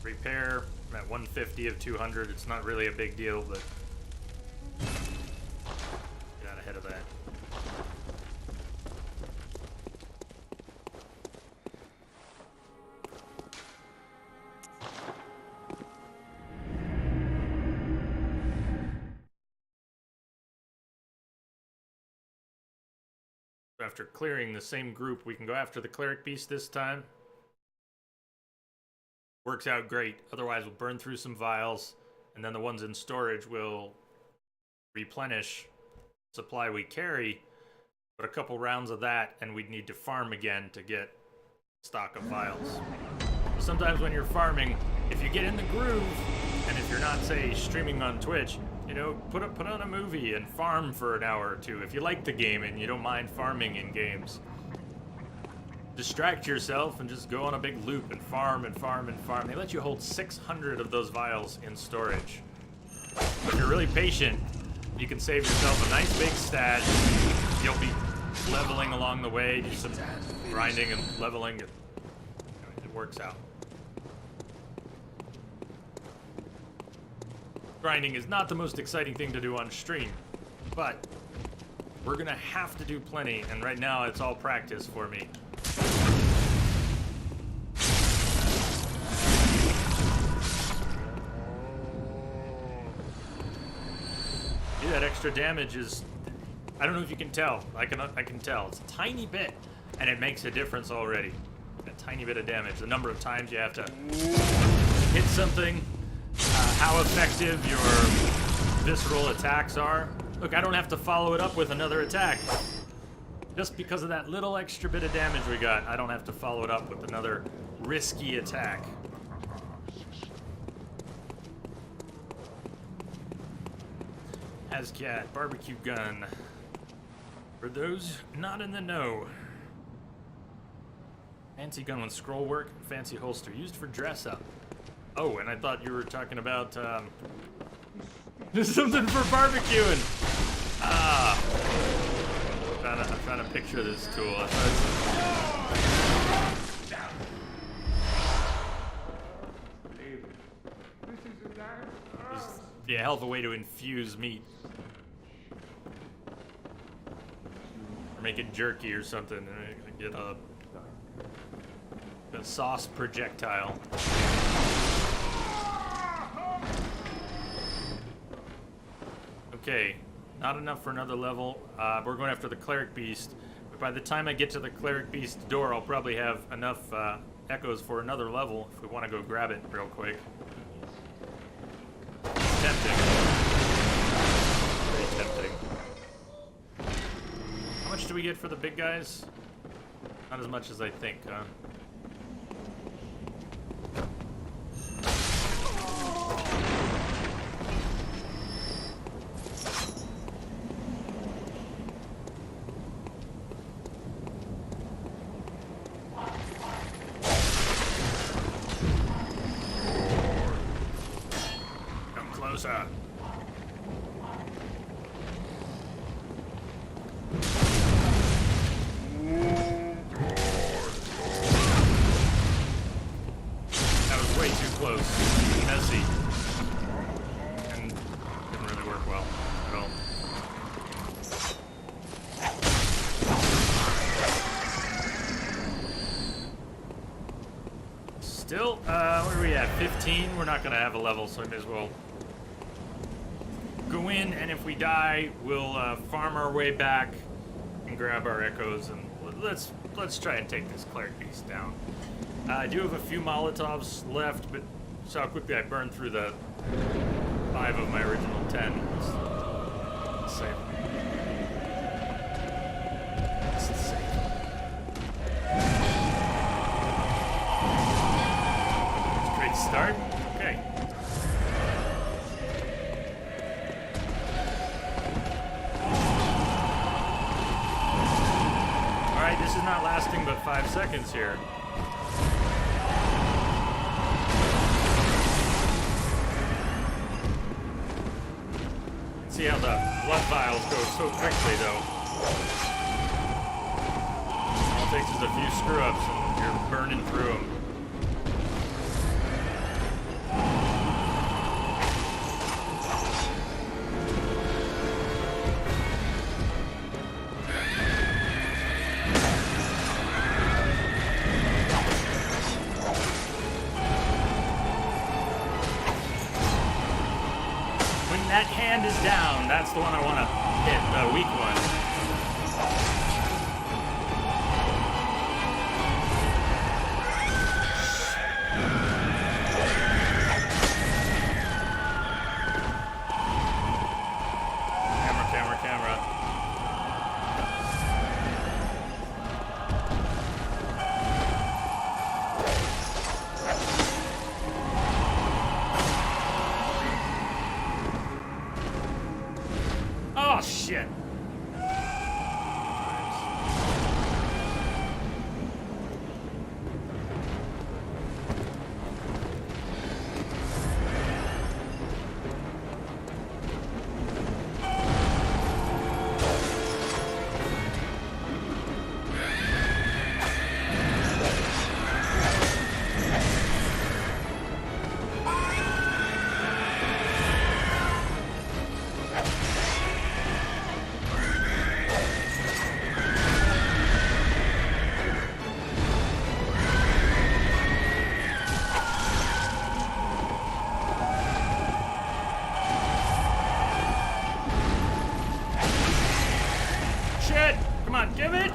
Repair, I'm at 150 of 200. It's not really a big deal, but get out ahead of that. After clearing the same group, we can go after the Cleric Beast this time. Works out great. Otherwise, we'll burn through some vials, and then the ones in storage will replenish the supply we carry. But a couple rounds of that, and we'd need to farm again to get stock of vials. Sometimes when you're farming, if you get in the groove, and if you're not, say, streaming on Twitch, you know, put on a movie and farm for an hour or two. If you like the game and you don't mind farming in games, distract yourself and just go on a big loop and farm and farm and farm. They let you hold 600 of those vials in storage. If you're really patient, you can save yourself a nice big stash. You'll be leveling along the way, do some grinding and leveling. It works out. Grinding is not the most exciting thing to do on stream, but we're gonna have to do plenty, and right now it's all practice for me. See, that extra damage is, I don't know if you can tell. I can tell. It's a tiny bit, and it makes a difference already. A tiny bit of damage. The number of times you have to hit something. How effective your visceral attacks are. Look, I don't have to follow it up with another attack. Just because of that little extra bit of damage we got, I don't have to follow it up with another risky attack. Ascat, barbecue gun. For those not in the know. Fancy gun with scroll work, fancy holster, used for dress up. Oh, and I thought you were talking about, something for barbecuing. Ah. I'm trying to picture this tool. It's a hell of a way to infuse meat. Or make it jerky or something. And get a sauce projectile. Okay, not enough for another level. We're going after the Cleric Beast. But by the time I get to the Cleric Beast door, I'll probably have enough echoes for another level if we want to go grab it real quick. It's tempting. Very tempting. How much do we get for the big guys? Not as much as I think, huh? Come closer. That was way too close. Messy. And didn't really work well at all. Still, where are we at? 15? We're not gonna have a level, so I may as well go in, and if we die, we'll farm our way back and grab our echoes, and let's try and take this cleric beast down. I do have a few Molotovs left, but so how quickly I burned through the 5 of my original 10. Let's save. Let's save. It's a great start. Okay. Alright, this is not lasting but 5 seconds here. See how the blood vials go so quickly, though. All it takes is a few screw-ups and you're burning through them. That hand is down. That's the one I want to hit, the weak one. Camera, camera, camera. Oh, shit. Shit! Come on, give it!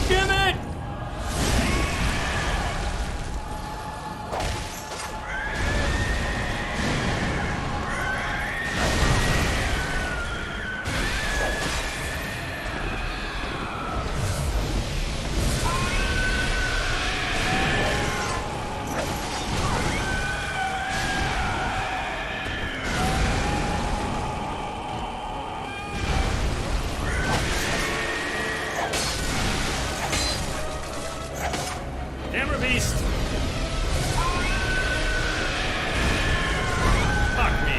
Give it! Camera beast! Fuck me.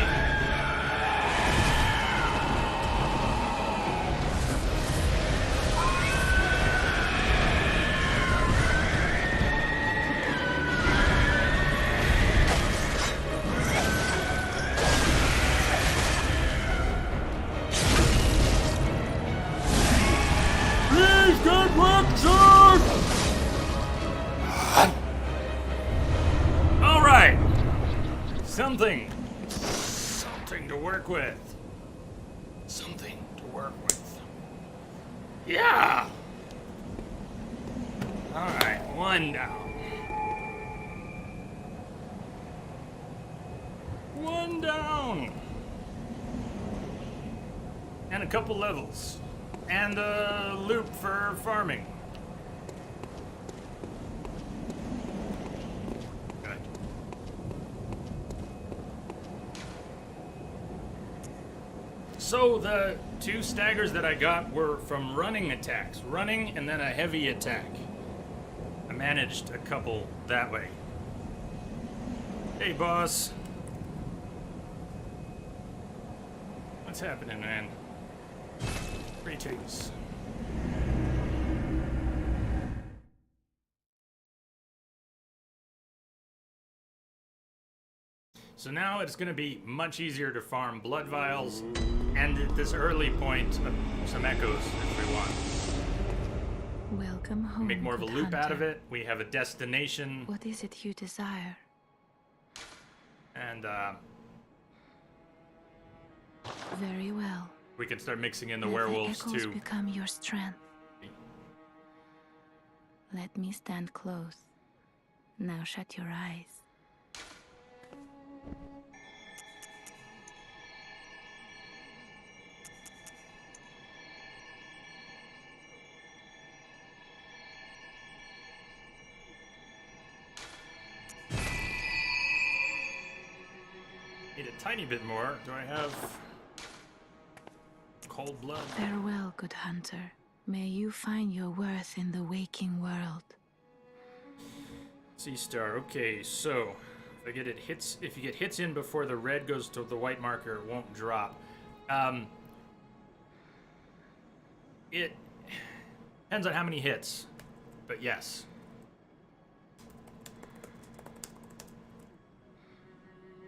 Please get raptured! All right, something to work with. Something to work with. Yeah. Alright, one down. One down! And a couple levels. And a loop for farming. Good. So the 2 staggers that I got were from running attacks. Running and then a heavy attack. I managed a couple that way. Hey, boss. What's happening, man? Greetings. So now it's going to be much easier to farm blood vials, and at this early point, some echoes if we want. Welcome home. Make more of a good loop out of hunter. it. We have a destination, What is it you desire? and Very well. we can start mixing in the Let werewolves echoes too. become your strength. Let me stand close. Now shut your eyes. Need a tiny bit more. Do I have cold blood? Farewell, good hunter. May you find your worth in the waking world. C star. Okay, so if I get it hits, if you get hits in before the red goes to the white marker, it won't drop. It depends on how many hits, but yes.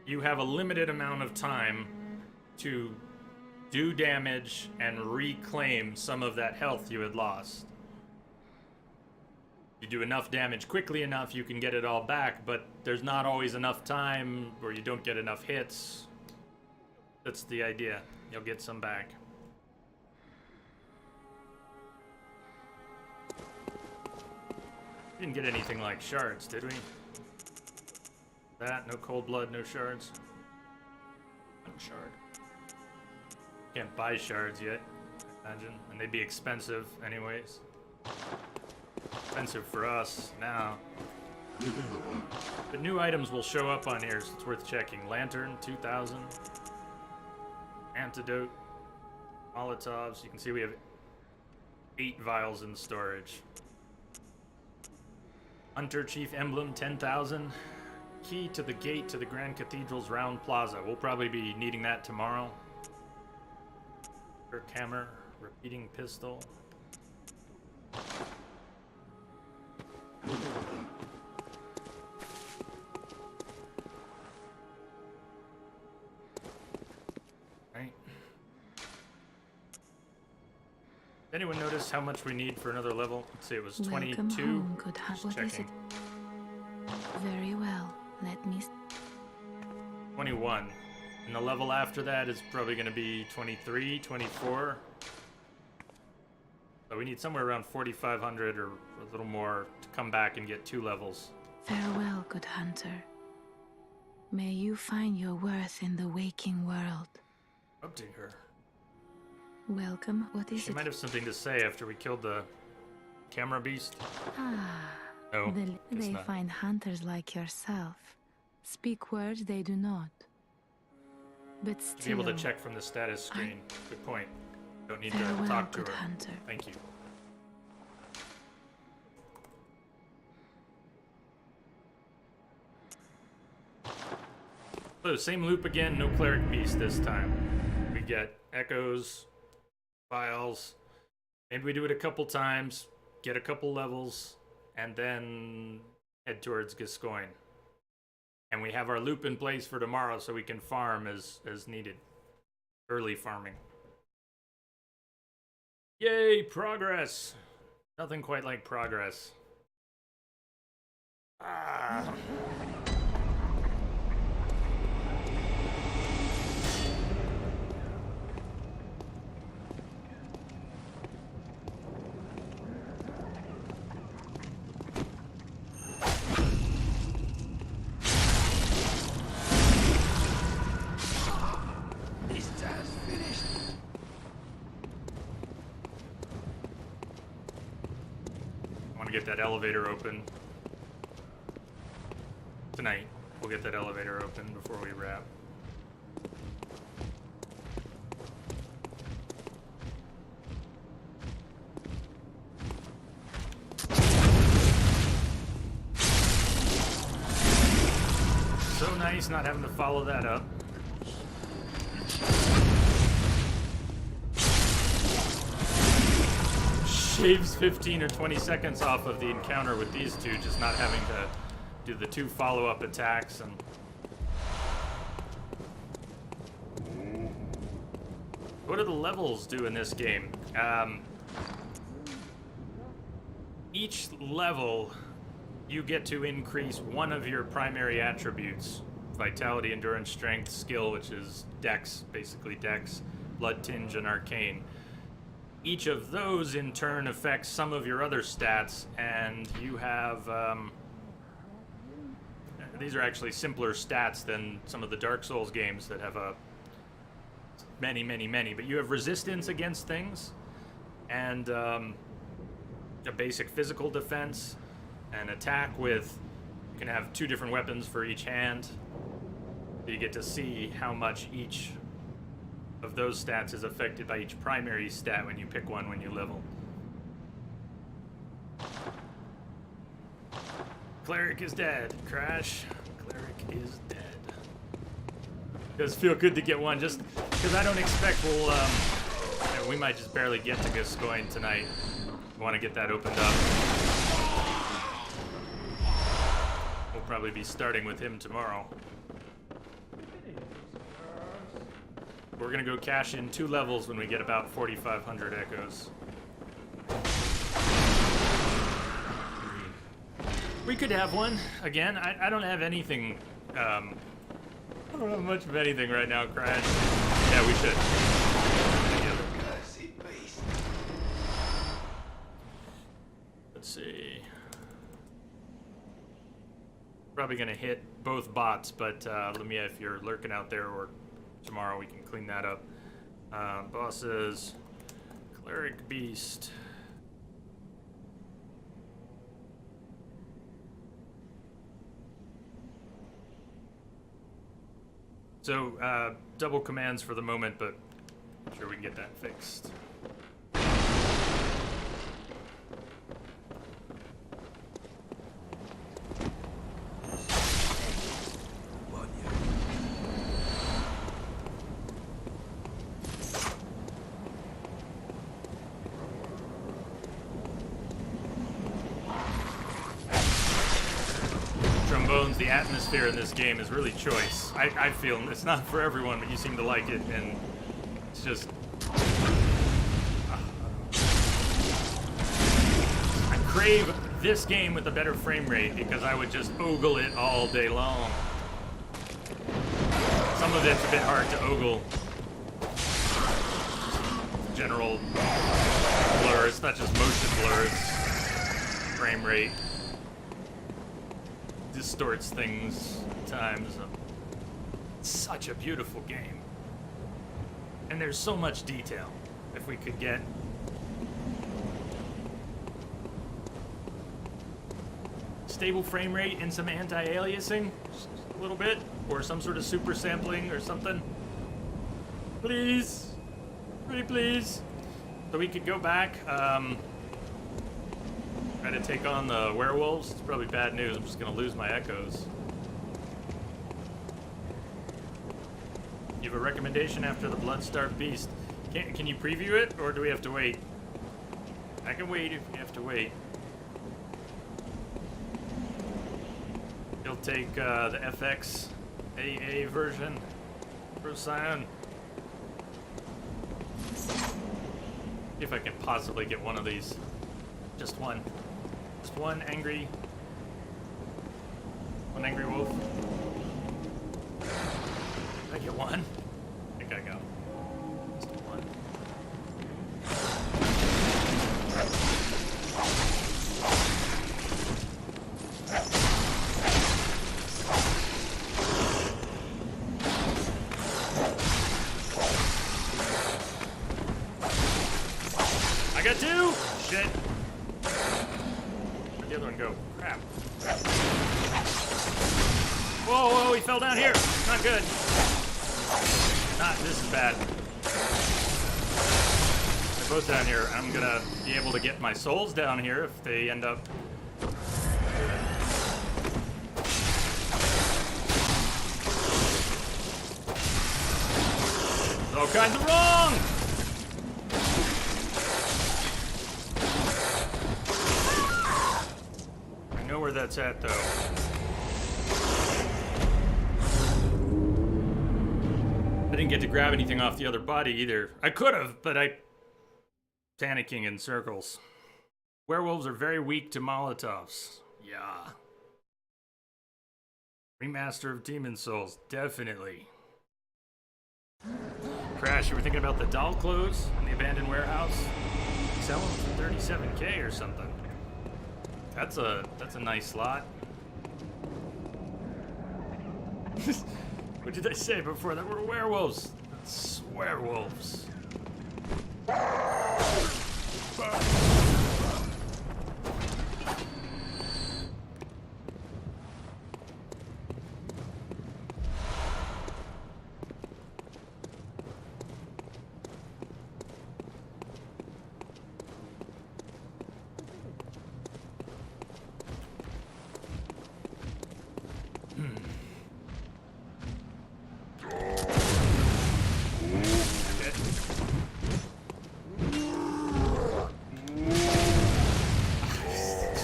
You have a limited amount of time to do damage and reclaim some of that health you had lost. You do enough damage quickly enough, you can get it all back, but there's not always enough time, or you don't get enough hits. That's the idea. You'll get some back. Didn't get anything like shards, did we? That, no cold blood, no shards. One shard. Can't buy shards yet, I imagine. And they'd be expensive anyways. Expensive for us now. But new items will show up on here, so it's worth checking. Lantern, 2,000. Antidote. Molotovs. You can see we have 8 vials in storage. Hunter Chief Emblem, 10,000. Key to the gate to the Grand Cathedral's round plaza. We'll probably be needing that tomorrow. Kirk hammer, repeating pistol. Right. Anyone notice how much we need for another level? Let's see, it was 22. Welcome home, good hunter. Just What is it? checking. Very well. Let me. 21. And the level after that is probably going to be 23, 24. So we need somewhere around 4,500 or a little more to come back and get 2 levels. Farewell, good hunter. May you find your worth in the waking world. Up to her. Welcome. What is She it? might have something to say after we killed the camera beast. Ah, No, they guess they not. find hunters like yourself. Speak words they do not. But To be still, able to check from the status screen. Good point. Don't need to farewell, talk to good her. hunter. Thank you. So, same loop again, no cleric beast this time. We get echoes, files. Maybe we do it a couple times, get a couple levels, and then head towards Gascoigne. And we have our loop in place for tomorrow so we can farm as needed. Early farming. Yay, progress! Nothing quite like progress. Ah. we get that elevator open. Tonight, we'll get that elevator open before we wrap. So nice not having to follow that up. Shaves 15 or 20 seconds off of the encounter with these two, just not having to do the 2 follow-up attacks. And what do the levels do in this game? Each level, you get to increase one of your primary attributes: vitality, endurance, strength, skill, which is dex, basically dex, blood tinge, and arcane. Each of those in turn affects some of your other stats, and you have these are actually simpler stats than some of the Dark Souls games that have many, but you have resistance against things, and a basic physical defense, an attack with, you can have 2 different weapons for each hand. You get to see how much each of those stats is affected by each primary stat when you pick one when you level. Cleric is dead. Crash. Cleric is dead. Does feel good to get one, just because I don't expect we might just barely get to Gascoigne tonight. Want to get that opened up. We'll probably be starting with him tomorrow. We're gonna go cash in 2 levels when we get about 4,500 echoes. We could have one. Again, I don't have anything, I don't have much of anything right now, Crash. Yeah, we should. Let's see. Probably gonna hit both bots, but let me, if you're lurking out there, or tomorrow we can clean that up. Bosses, Cleric Beast. So, double commands for the moment, but I'm sure we can get that fixed. The atmosphere in this game is really choice. I feel it's not for everyone, but you seem to like it, and it's just I crave this game with a better frame rate because I would just ogle it all day long. Some of it's a bit hard to ogle. General blurs, not just motion blurs. Frame rate distorts things at times. It's such a beautiful game. And there's so much detail. If we could get stable frame rate and some anti-aliasing, just a little bit, or some sort of super sampling or something. Please. Pretty please. So we could go back, try to take on the werewolves. It's probably bad news. I'm just gonna lose my echoes. You have a recommendation after the Bloodstarved Beast. Can you preview it, or do we have to wait? I can wait if we have to wait. You'll take the FX AA version, Procyon. See if I can possibly get one of these. Just one. Just one angry wolf. Did I get one? I think I got just one. I got 2! Shit. other one go? Crap. Whoa, whoa, he fell down here. Not good. This is bad. They're both down here. I'm gonna be able to get my souls down here if they end up. There's all kinds of wrong! I know where that's at, though. I didn't get to grab anything off the other body either. I could have, but I... panicking in circles. Werewolves are very weak to Molotovs. Yeah. Remaster of Demon Souls, definitely. Crash, you were thinking about the doll clothes in the abandoned warehouse? Sell them for $37K or something. That's a nice slot. What did I say before? That were werewolves. Swearwolves.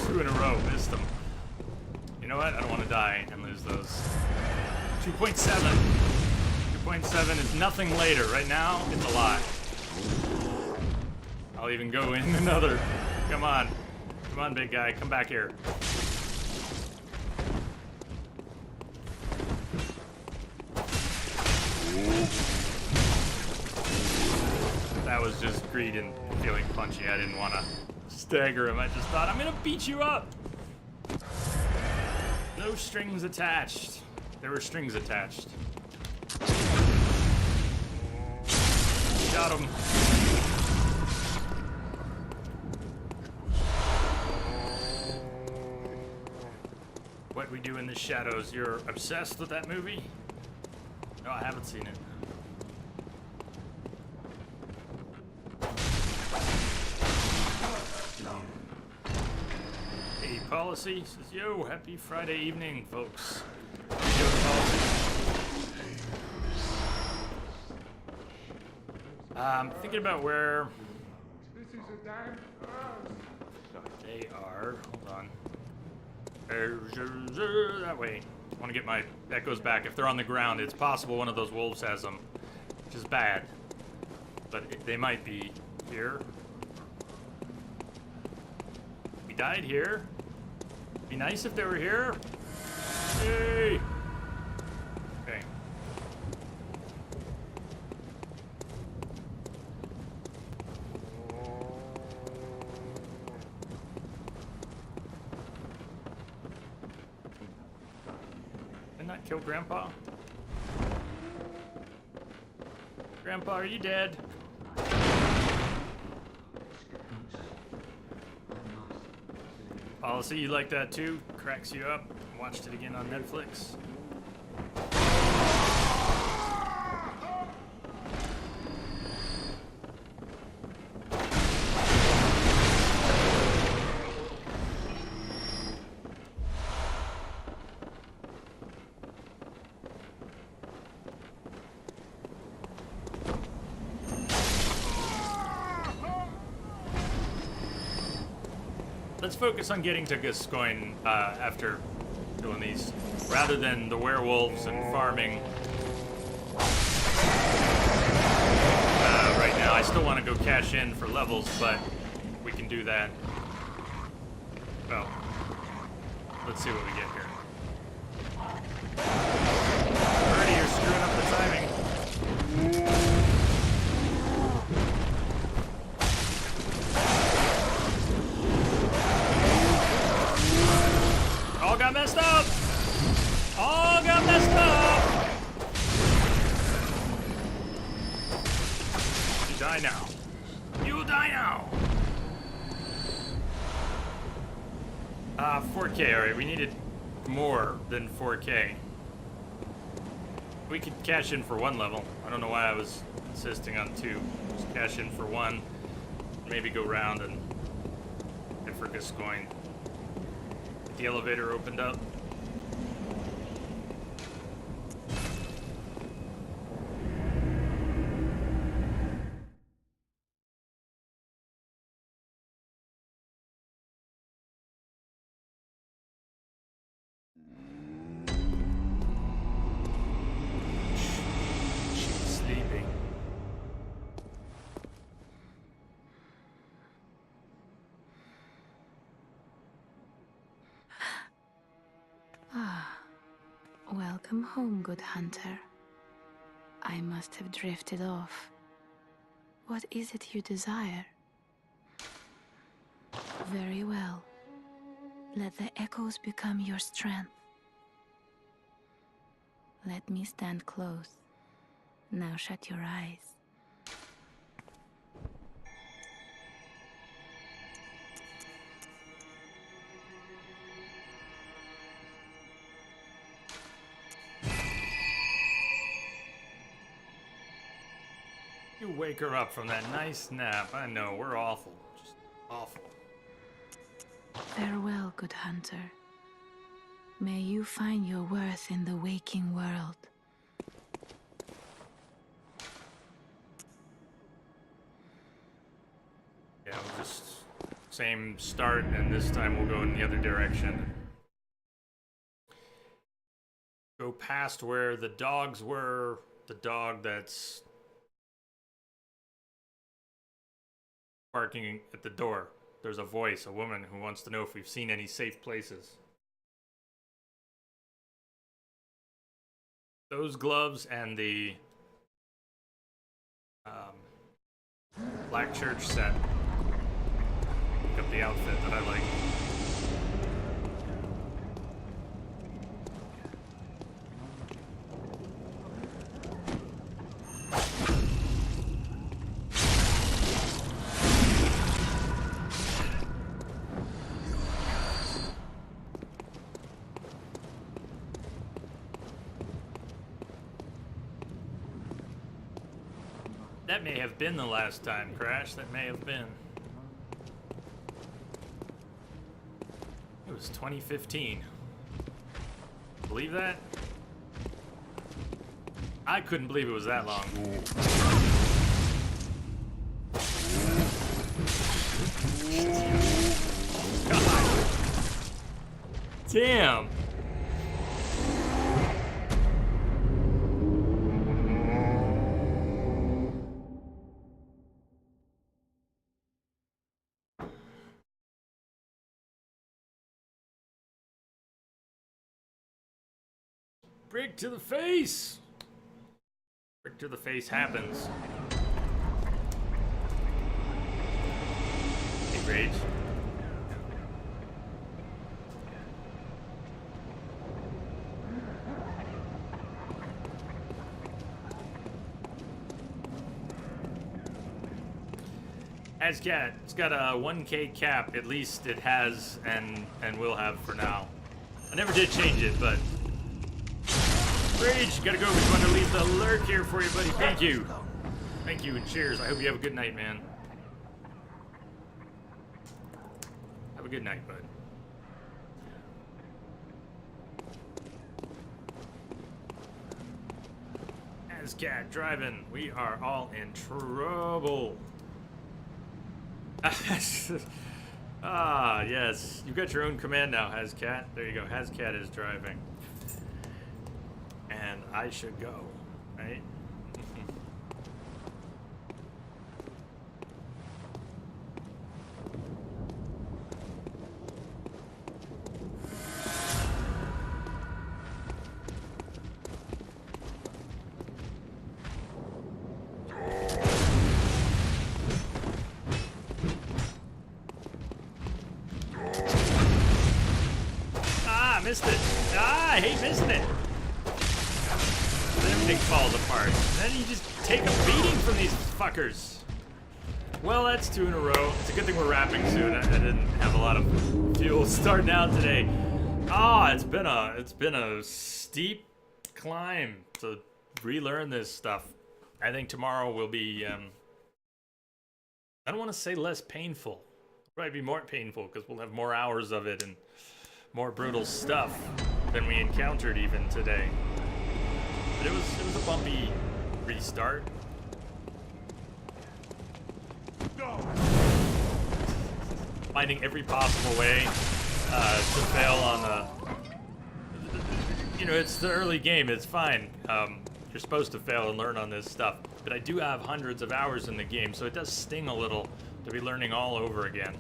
Two in a row, missed them. You know what? I don't want to die and lose those. 2.7. 2.7 is nothing later. Right now, it's a lot. I'll even go in another. Come on. Come on, big guy. Come back here. That was just greed and feeling punchy. I didn't want to stagger him. I just thought, I'm going to beat you up. No strings attached. There were strings attached. Shot him. What We Do in the Shadows. You're obsessed with that movie? No, I haven't seen it. Hey, Policy says, yo, happy Friday evening, folks. Yo, Policy. I'm thinking about where they are. Hold on. That way. I want to get my echoes back. If they're on the ground, it's possible one of those wolves has them, which is bad. But they might be here. We died here. Be nice if they were here. Yay! Okay. Didn't that kill Grandpa? Grandpa, are you dead? Policy, you like that too? Cracks you up. Watched it again on Netflix. Let's focus on getting to Gascoigne after doing these, rather than the werewolves and farming. Right now, I still want to go cash in for levels, but we can do that. Well, let's see what we get here. Already, you're screwing up the timing. All got messed up! All got messed up! You die now. You will die now! 4K, alright, we needed more than 4K. We could cash in for one level. I don't know why I was insisting on two. Just cash in for one, maybe go round and get for Gascoigne. The elevator opened up. She's sleeping. Welcome home, good hunter. I must have drifted off. What is it you desire? Very well. Let the echoes become your strength. Let me stand close. Now shut your eyes. You wake her up from that nice nap. I know, we're awful. Just awful. Farewell, good hunter. May you find your worth in the waking world. Yeah, we'll just same start, and this time we'll go in the other direction. Go past where the dogs were. The dog that's barking at the door. There's a voice, a woman who wants to know if we've seen any safe places. Those gloves and the black church set. Pick up the outfit that I like. That may have been the last time, Crash. That may have been. It was 2015. Believe that? I couldn't believe it was that long. God. Damn. Brick to the face! Brick to the face happens. Hey, Rage. Ascat, it's got a 1K cap, at least it has and will have for now. I never did change it, but Rage, gotta go. Just wanted to leave the lurk here for you, buddy. Thank you. Thank you, and cheers. I hope you have a good night, man. Have a good night, bud. Ascat driving. We are all in trouble. Ah, yes. You've got your own command now, Hascat. There you go. Hascat is driving. And I should go, right? Ah, missed it. Ah, I hate missing it. Then everything falls apart. Then you just take a beating from these fuckers. Well, that's 2 in a row. It's a good thing we're wrapping soon. I didn't have a lot of fuel starting out today. Ah, it's been a steep climb to relearn this stuff. I think tomorrow will be I don't want to say less painful. It'll probably be more painful because we'll have more hours of it and more brutal stuff than we encountered even today. But it was a bumpy restart. Finding every possible way to fail on the... You know, it's the early game, it's fine. You're supposed to fail and learn on this stuff. But I do have hundreds of hours in the game, so it does sting a little to be learning all over again.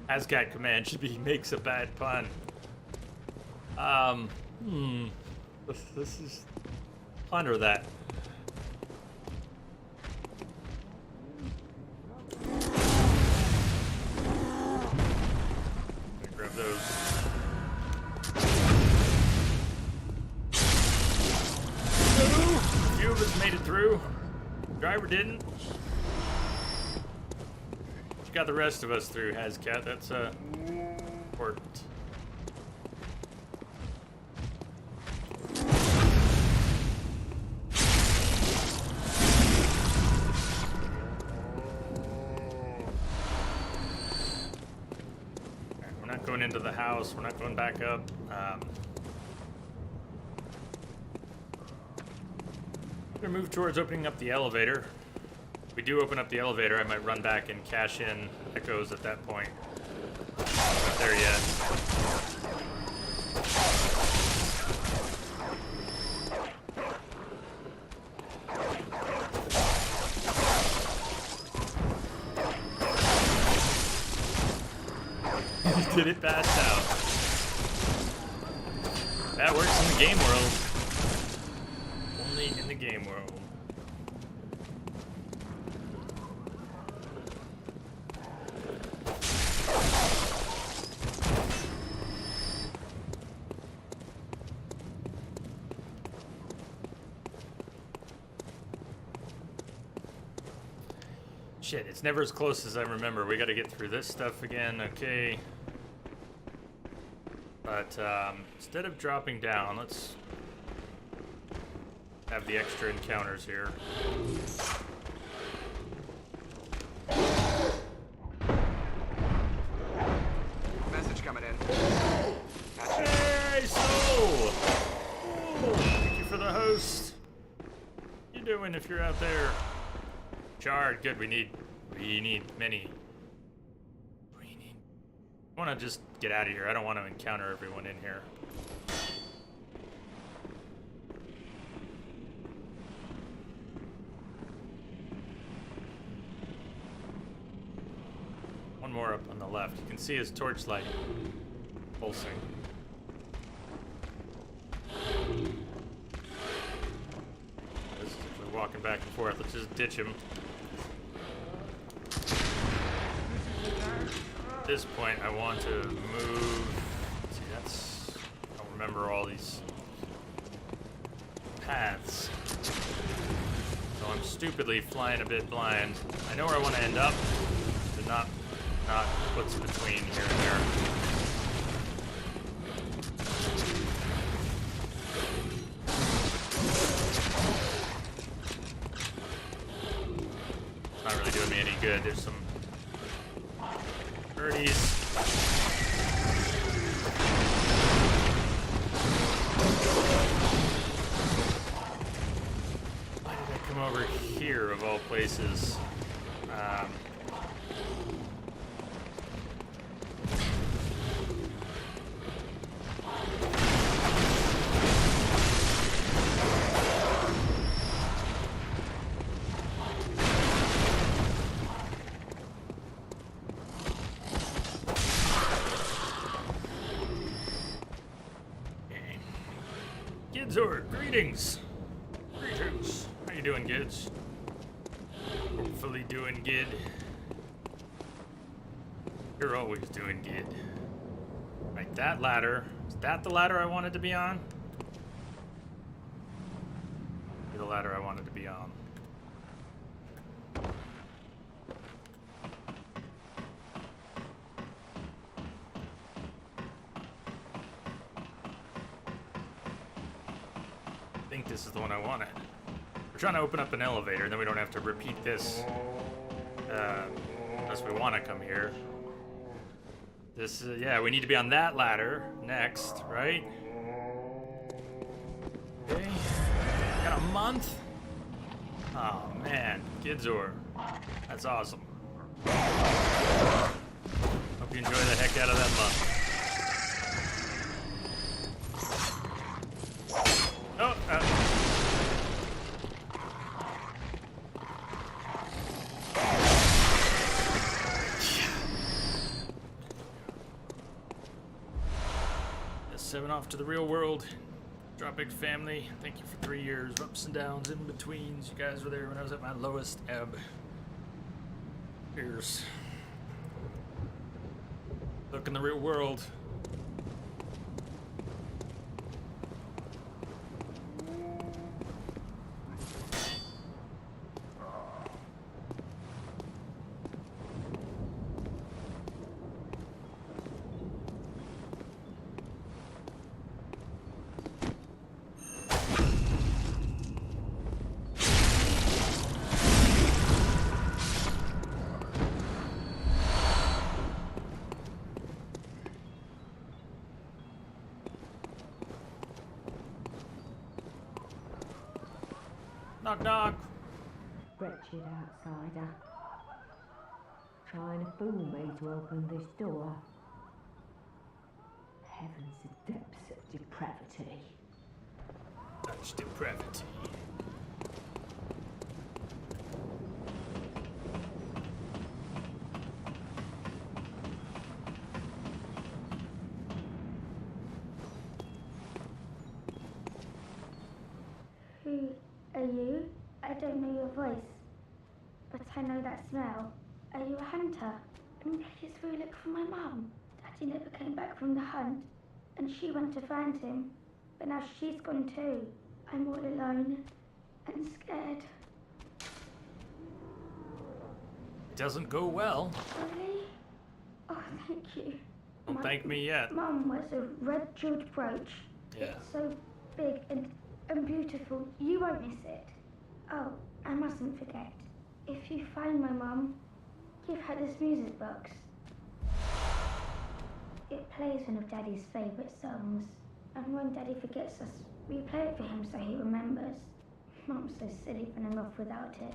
ASCAT command should be makes a bad pun. This is... Ponder that. Grab those. A few of us made it through. Driver didn't. She got the rest of us through, Hascat. That's important. Going into the house, we're not going back up. I'm gonna move towards opening up the elevator. If we do open up the elevator, I might run back and cash in echoes at that point. Not there yet. Did it pass out? That works in the game world. Only in the game world. Shit, it's never as close as I remember. We gotta get through this stuff again, okay. But instead of dropping down, let's have the extra encounters here. Message coming in. Hey, Soul! Thank you for the host. What you doing if you're out there? Charred, good. We need many. I want to just get out of here. I don't want to encounter everyone in here. One more up on the left. You can see his torchlight pulsing. If we're walking back and forth, let's just ditch him. At this point, I want to move. See, that's. I don't remember all these paths. So I'm stupidly flying a bit blind. I know where I want to end up, but not what's between here and there. It's not really doing me any good. There's some birdies. Why did I come over here of all places? Gidzor, greetings. Greetings. How you doing, Gids? Hopefully doing good. You're always doing good. Right, that ladder. Is that the ladder I wanted to be on? The ladder I wanted to be on. this is the one I wanted. We're trying to open up an elevator, and then we don't have to repeat this. Unless we want to come here. This, yeah, we need to be on that ladder next, right? Okay. Got a month? Oh, man. Gidzor. That's awesome. Hope you enjoy the heck out of that month. Oh, Yes, 7 off to the real world. Drop Big family. Thank you for 3 years of ups and downs, in betweens. You guys were there when I was at my lowest ebb. Here's look in the real world. Knock, knock. Wretched outsider. Trying to fool me to open this door. Heavens, the depths of depravity. Such depravity. Who are you? I don't know your voice, but I know that smell. Are you a hunter? Please will you look for my mum? Daddy never came back from the hunt, and she went to find him, but now she's gone too. I'm all alone and scared. It doesn't go well. Really? Oh, thank you. Don't thank me yet. Mum wears a red jeweled brooch. Yeah. It's so big and beautiful. You won't miss it. Oh, I mustn't forget. If you find my mum, give her this music box. It plays one of Daddy's favourite songs. And when Daddy forgets us, we play it for him so he remembers. Mum's so silly when I'm off without it.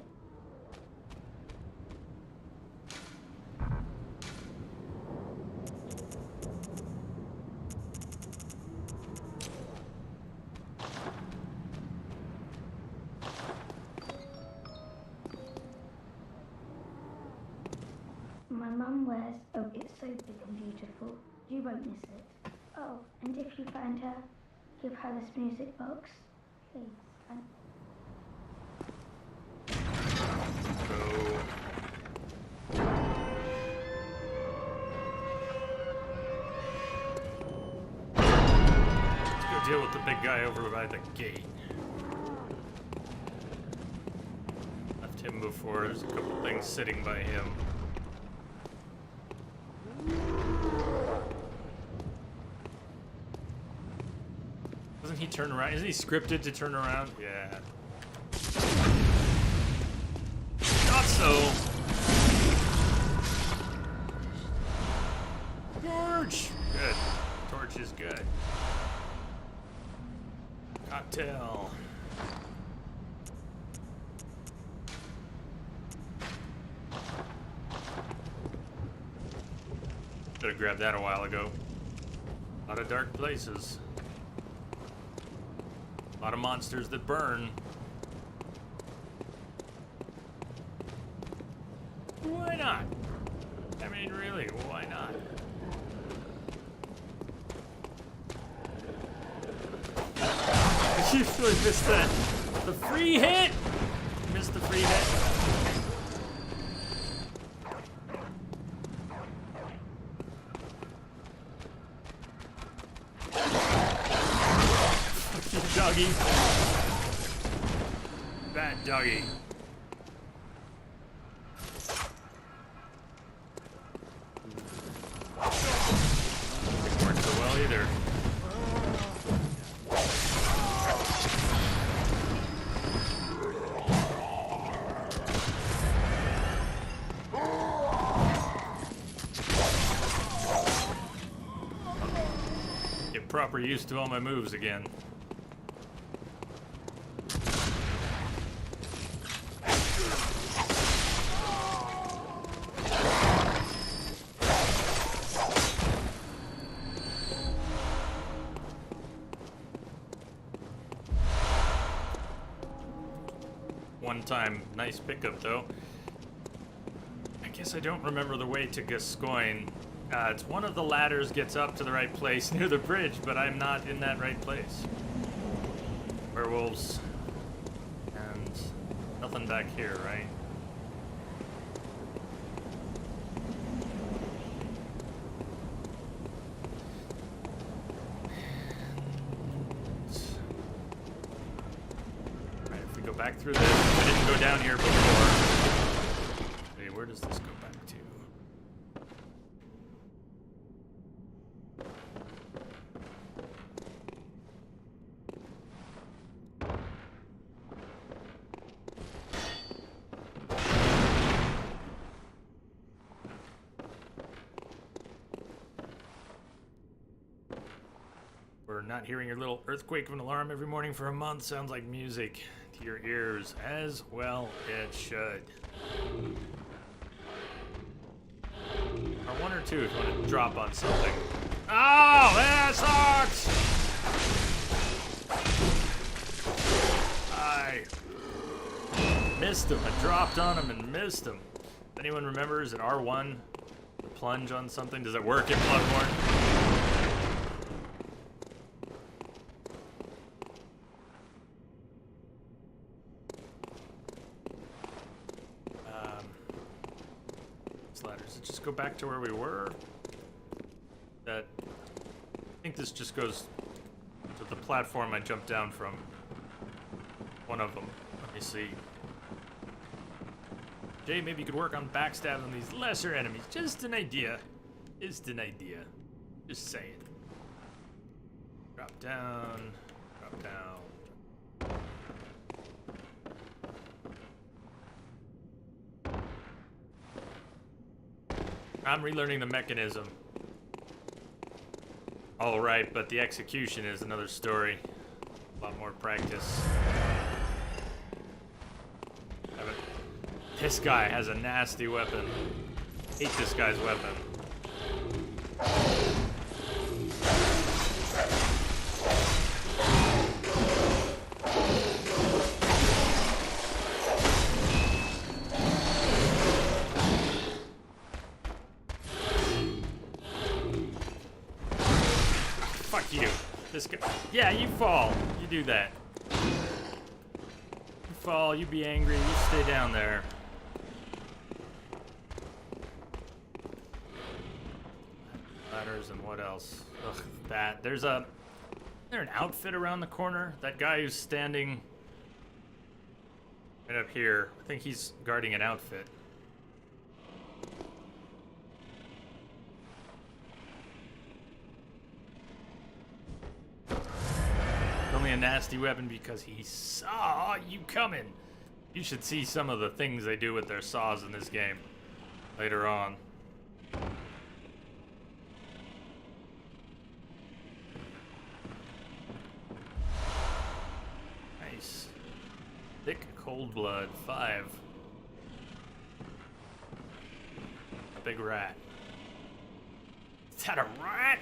My mum wears, oh, it's so big and beautiful. You won't miss it. Oh, and if you find her, give her this music box, please. Let's go deal with the big guy over by the gate. Left him before. There's a couple things sitting by him. Doesn't he turn around? Isn't he scripted to turn around? Yeah. Thought so. Torch! Good. Torch is good. Cocktail. Should have grabbed that a while ago. A lot of dark places. A lot of monsters that burn. Why not? I mean, really, why not? You really missed that. The free hit! Missed the free hit. Doggy. Bad doggy. Didn't work so well either. proper use to all my moves again. One time, nice pickup though. I guess I don't remember the way to Gascoigne. It's one of the ladders gets up to the right place near the bridge, but I'm not in that right place. Werewolves. And nothing back here, right? Alright, if we go back through this, I didn't go down here before. Hey, where does this go back to? We're not hearing your little earthquake of an alarm every morning for a month sounds like music to your ears, as well it should. Or one or two if you want to drop on something. Oh, that sucks! I missed him. I dropped on him and missed him. If anyone remembers at R1, the plunge on something, does it work in Bloodborne? Ladders. It just go back to where we were. I think this just goes to the platform I jumped down from. One of them. Let me see. Jay, maybe you could work on backstabbing these lesser enemies. Just an idea. Just an idea. Just saying. Drop down. Drop down. I'm relearning the mechanism. All right, but the execution is another story. A lot more practice. This guy has a nasty weapon. Hate this guy's weapon. Fuck you. This guy. Yeah, you fall. You do that. You fall, you be angry, you stay down there. Ladders and what else? Ugh, that. There's a... Is there an outfit around the corner? That guy who's standing right up here. I think he's guarding an outfit. Only a nasty weapon because he saw you coming. You should see some of the things they do with their saws in this game later on. Nice. Thick cold blood, 5. A big rat. Is that a rat?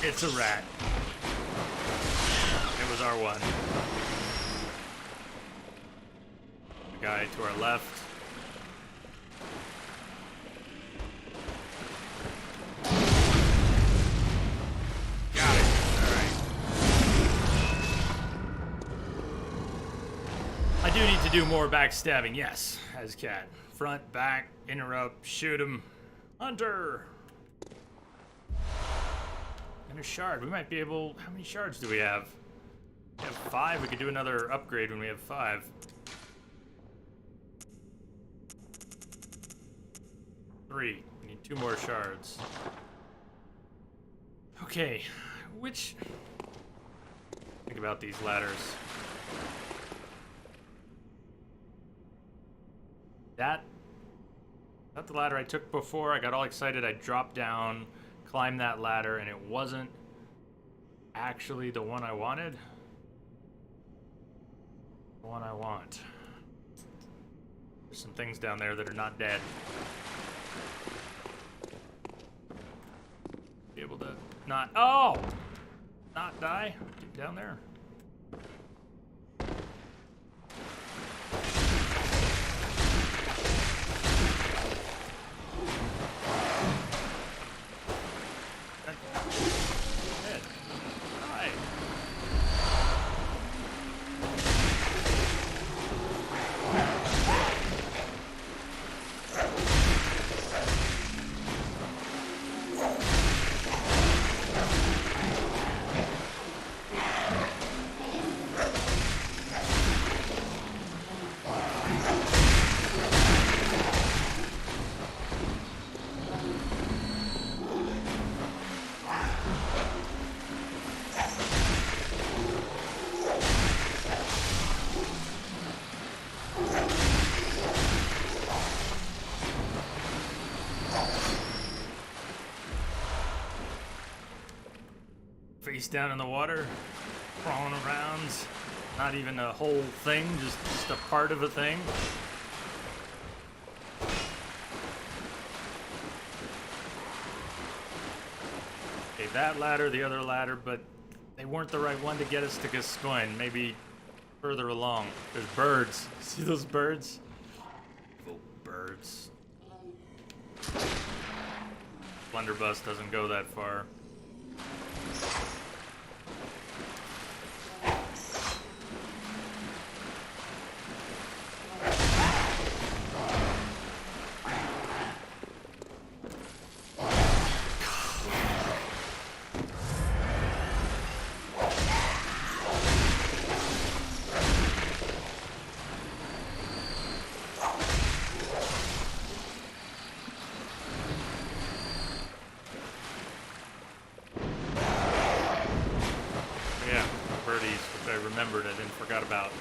It's a rat. It was R1. The guy to our left. Got it. Alright. I do need to do more backstabbing, yes, as cat. Front, back, interrupt, shoot him. Hunter! And a shard. We might be able... How many shards do we have? We have 5. We could do another upgrade when we have 5. 3. We need 2 more shards. Okay. Which... Think about these ladders. That the ladder I took before. I got all excited. I dropped down, climb that ladder and it wasn't actually the one I wanted. The one I want. There's some things down there that are not dead. Be able to not, oh! Not die. Get down there. Dead. Die. Face down in the water, crawling around. Not even a whole thing, just a part of a thing. Okay, that ladder, the other ladder, but they weren't the right one to get us to Gascoigne. Maybe further along. There's birds. See those birds? Little birds. Blunderbuss doesn't go that far. Remembered, I didn't forgot about.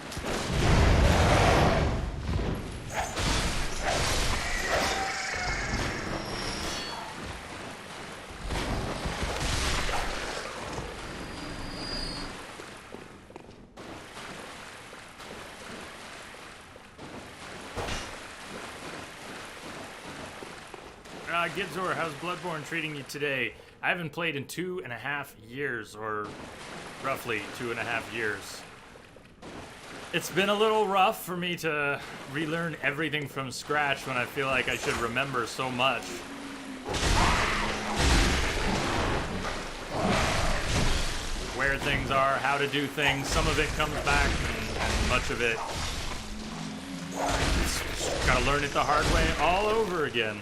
Gidzor, how's Bloodborne treating you today? I haven't played in 2.5 years, or roughly 2.5 years. It's been a little rough for me to relearn everything from scratch when I feel like I should remember so much. Where things are, how to do things. Some of it comes back, and much of it, just gotta learn it the hard way all over again.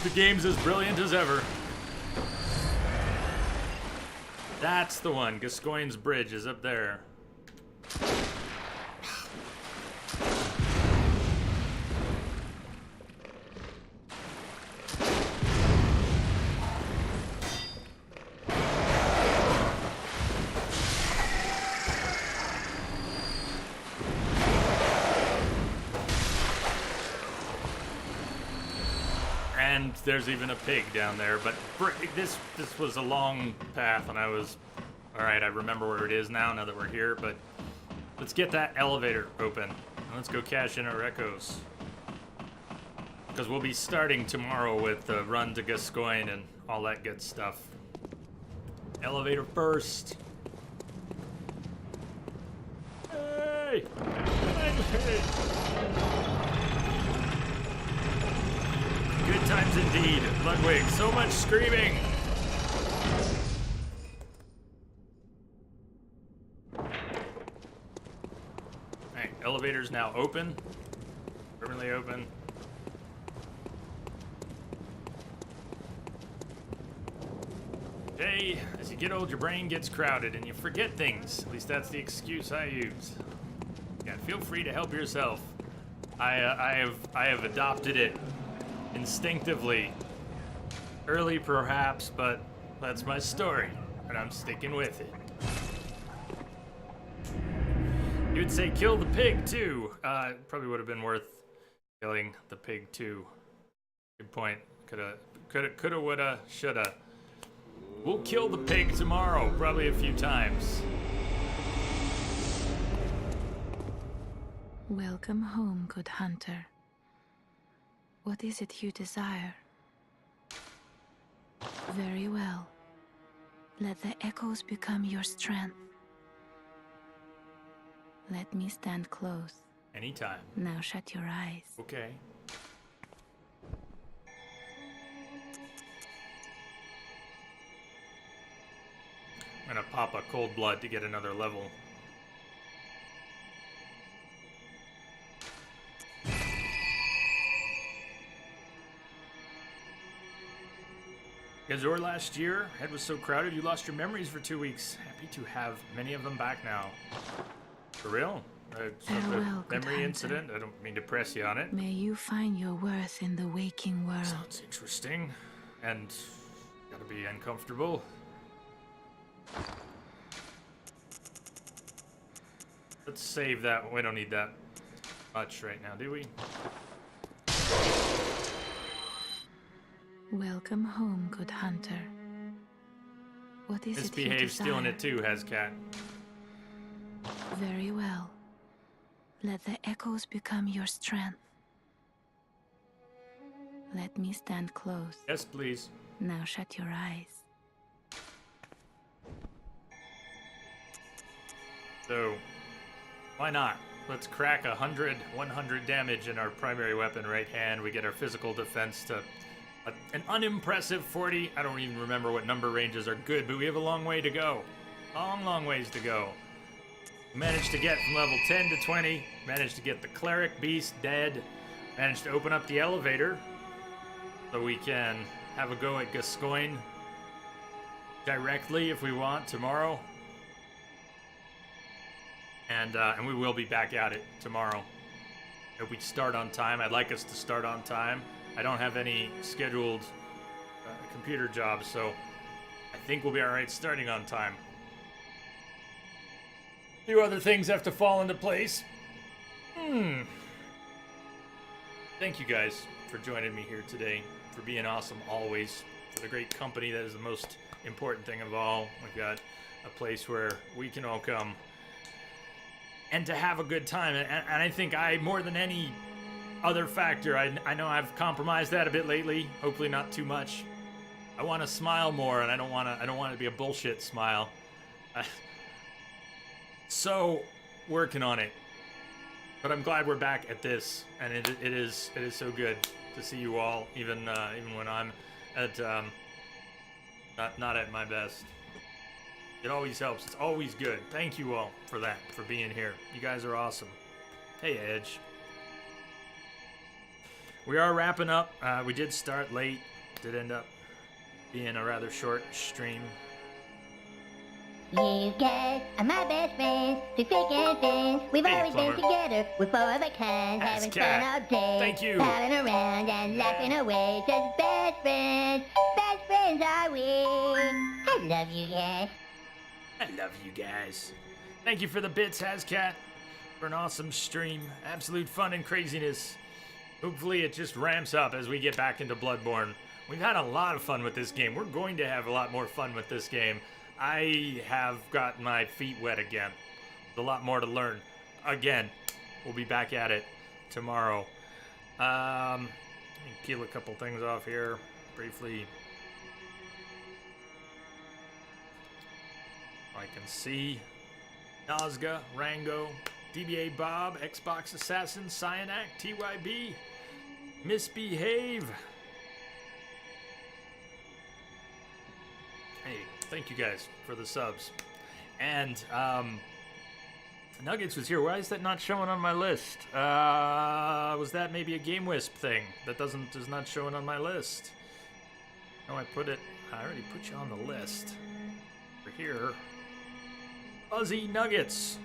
The game's as brilliant as ever. That's the one. Gascoigne's Bridge is up there. And there's even a pig down there, but this was a long path, and I was... Alright, I remember where it is now that we're here, but let's get that elevator open, and let's go cash in our echoes. Because we'll be starting tomorrow with the run to Gascoigne and all that good stuff. Elevator first. Hey! Good times indeed, Ludwig. So much screaming. Alright, elevator's now open. Permanently open. Hey, as you get old, your brain gets crowded and you forget things. At least that's the excuse I use. Yeah, feel free to help yourself. I have adopted it instinctively. Early perhaps, but that's my story, and I'm sticking with it. You would say kill the pig too. Probably would have been worth Killing the pig too. Good point. Coulda, woulda, shoulda. We'll kill the pig tomorrow, probably a few times. Welcome home, good hunter. What is it you desire? Very well. Let the echoes become your strength. Let me stand close. Anytime. Now shut your eyes. Okay. I'm gonna pop a cold blood to get another level. Gazor, last year, head was so crowded you lost your memories for 2 weeks. Happy to have many of them back now. For real? Farewell, good Memory hunter. incident? I don't mean to press you on it. May you find your worth in the waking world. Sounds interesting. And gotta be uncomfortable. Let's save that. We don't need that much right now, do we? Welcome home, good hunter. What is it you Misbehave desire? stealing it too, Hascat. Very well. Let the echoes become your strength. Let me stand close. Yes, please. Now shut your eyes. So, why not? Let's crack 100 damage in our primary weapon, right hand. We get our physical defense to an unimpressive 40. I don't even remember what number ranges are good, but we have a long way to go. Long ways to go. Managed to get from level 10 to 20. Managed to get the cleric beast dead. Managed to open up the elevator so we can have a go at Gascoigne directly if we want tomorrow. And we will be back at it tomorrow. If we start on time, I'd like us to start on time. I don't have any scheduled computer jobs, so I think we'll be all right starting on time. A few other things have to fall into place. Thank you guys for joining me here today, for being awesome always, for the great company that is the most important thing of all. We've got a place where we can all come and to have a good time. And I think more than any other factor, I know I've compromised that a bit lately, hopefully not too much. I want to smile more, and I don't want it to be a bullshit smile. So, working on it. But I'm glad we're back at this, and it is so good to see you all, even when I'm at not at my best. It always helps. It's always good. Thank you all for that, for being here. You guys are awesome. Hey, Edge. We are wrapping up. We did start late. Did end up being a rather short stream. You guys are my best friends, through thick and thin. We've Hey, always been Plumber. together, we're four of a kind, That's having cat. fun all day. Thank you. Palling around and laughing away, just best friends are we. I love you guys. I love you guys. Thank you for the bits, Hascat, for an awesome stream. Absolute fun and craziness. Hopefully it just ramps up as we get back into Bloodborne. We've had a lot of fun with this game. We're going to have a lot more fun with this game. I have gotten my feet wet again. There's a lot more to learn. Again, we'll be back at it tomorrow. Let me peel a couple things off here briefly. I can see Nazga, Rango, DBA Bob, Xbox Assassin, Cyanak, TYB, Misbehave. Hey, thank you guys for the subs. And Nuggets was here. Why is that not showing on my list? Was that maybe a Game Wisp thing that is not showing on my list? No, I already put you on the list. Over here. Fuzzy Nuggets.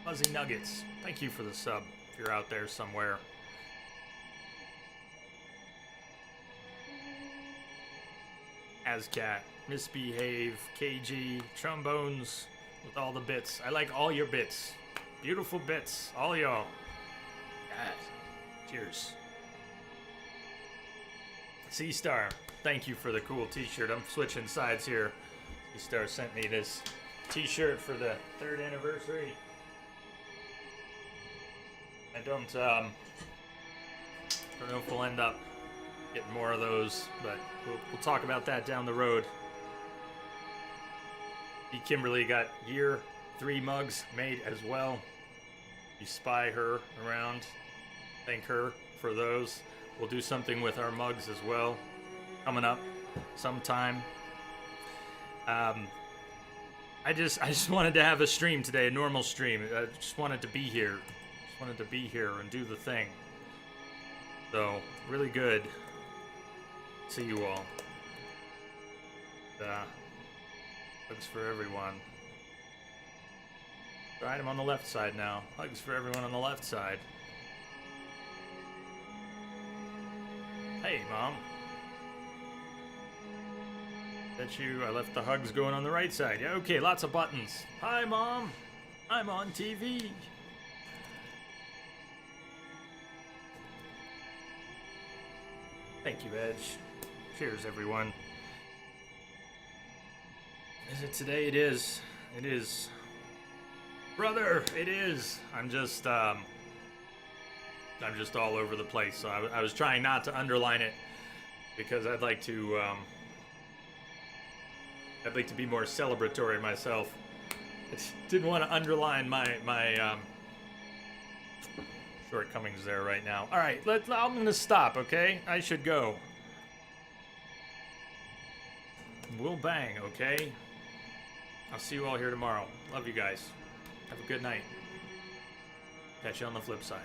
Fuzzy Nuggets. Thank you for the sub if you're out there somewhere. Ascat, Misbehave, KG, Trombones, with all the bits. I like all your bits. Beautiful bits. All y'all. Yes. Cheers. Sea Star, thank you for the cool t-shirt. I'm switching sides here. Sea Star sent me this t-shirt for the 3rd anniversary. I don't know if we'll end up getting more of those, but we'll talk about that down the road. Kimberly got year 3 mugs made as well. You spy her around. Thank her for those. We'll do something with our mugs as well coming up sometime. I just wanted to have a stream today, a normal stream. I just wanted to be here. Just wanted to be here and do the thing. So, really good. See you all. Hugs for everyone. Alright, I'm on the left side now. Hugs for everyone on the left side. Hey, Mom. That's you. I left the hugs going on the right side. Yeah, okay, lots of buttons. Hi, Mom. I'm on TV. Thank you, Edge. Cheers, everyone. Is it today? It is. It is. Brother, it is. I'm just all over the place. So I was trying not to underline it because I'd like to be more celebratory myself. I didn't want to underline my shortcomings there right now. All right, I'm gonna stop. Okay, I should go. We'll bang. Okay. I'll see you all here tomorrow. Love you guys. Have a good night. Catch you on the flip side.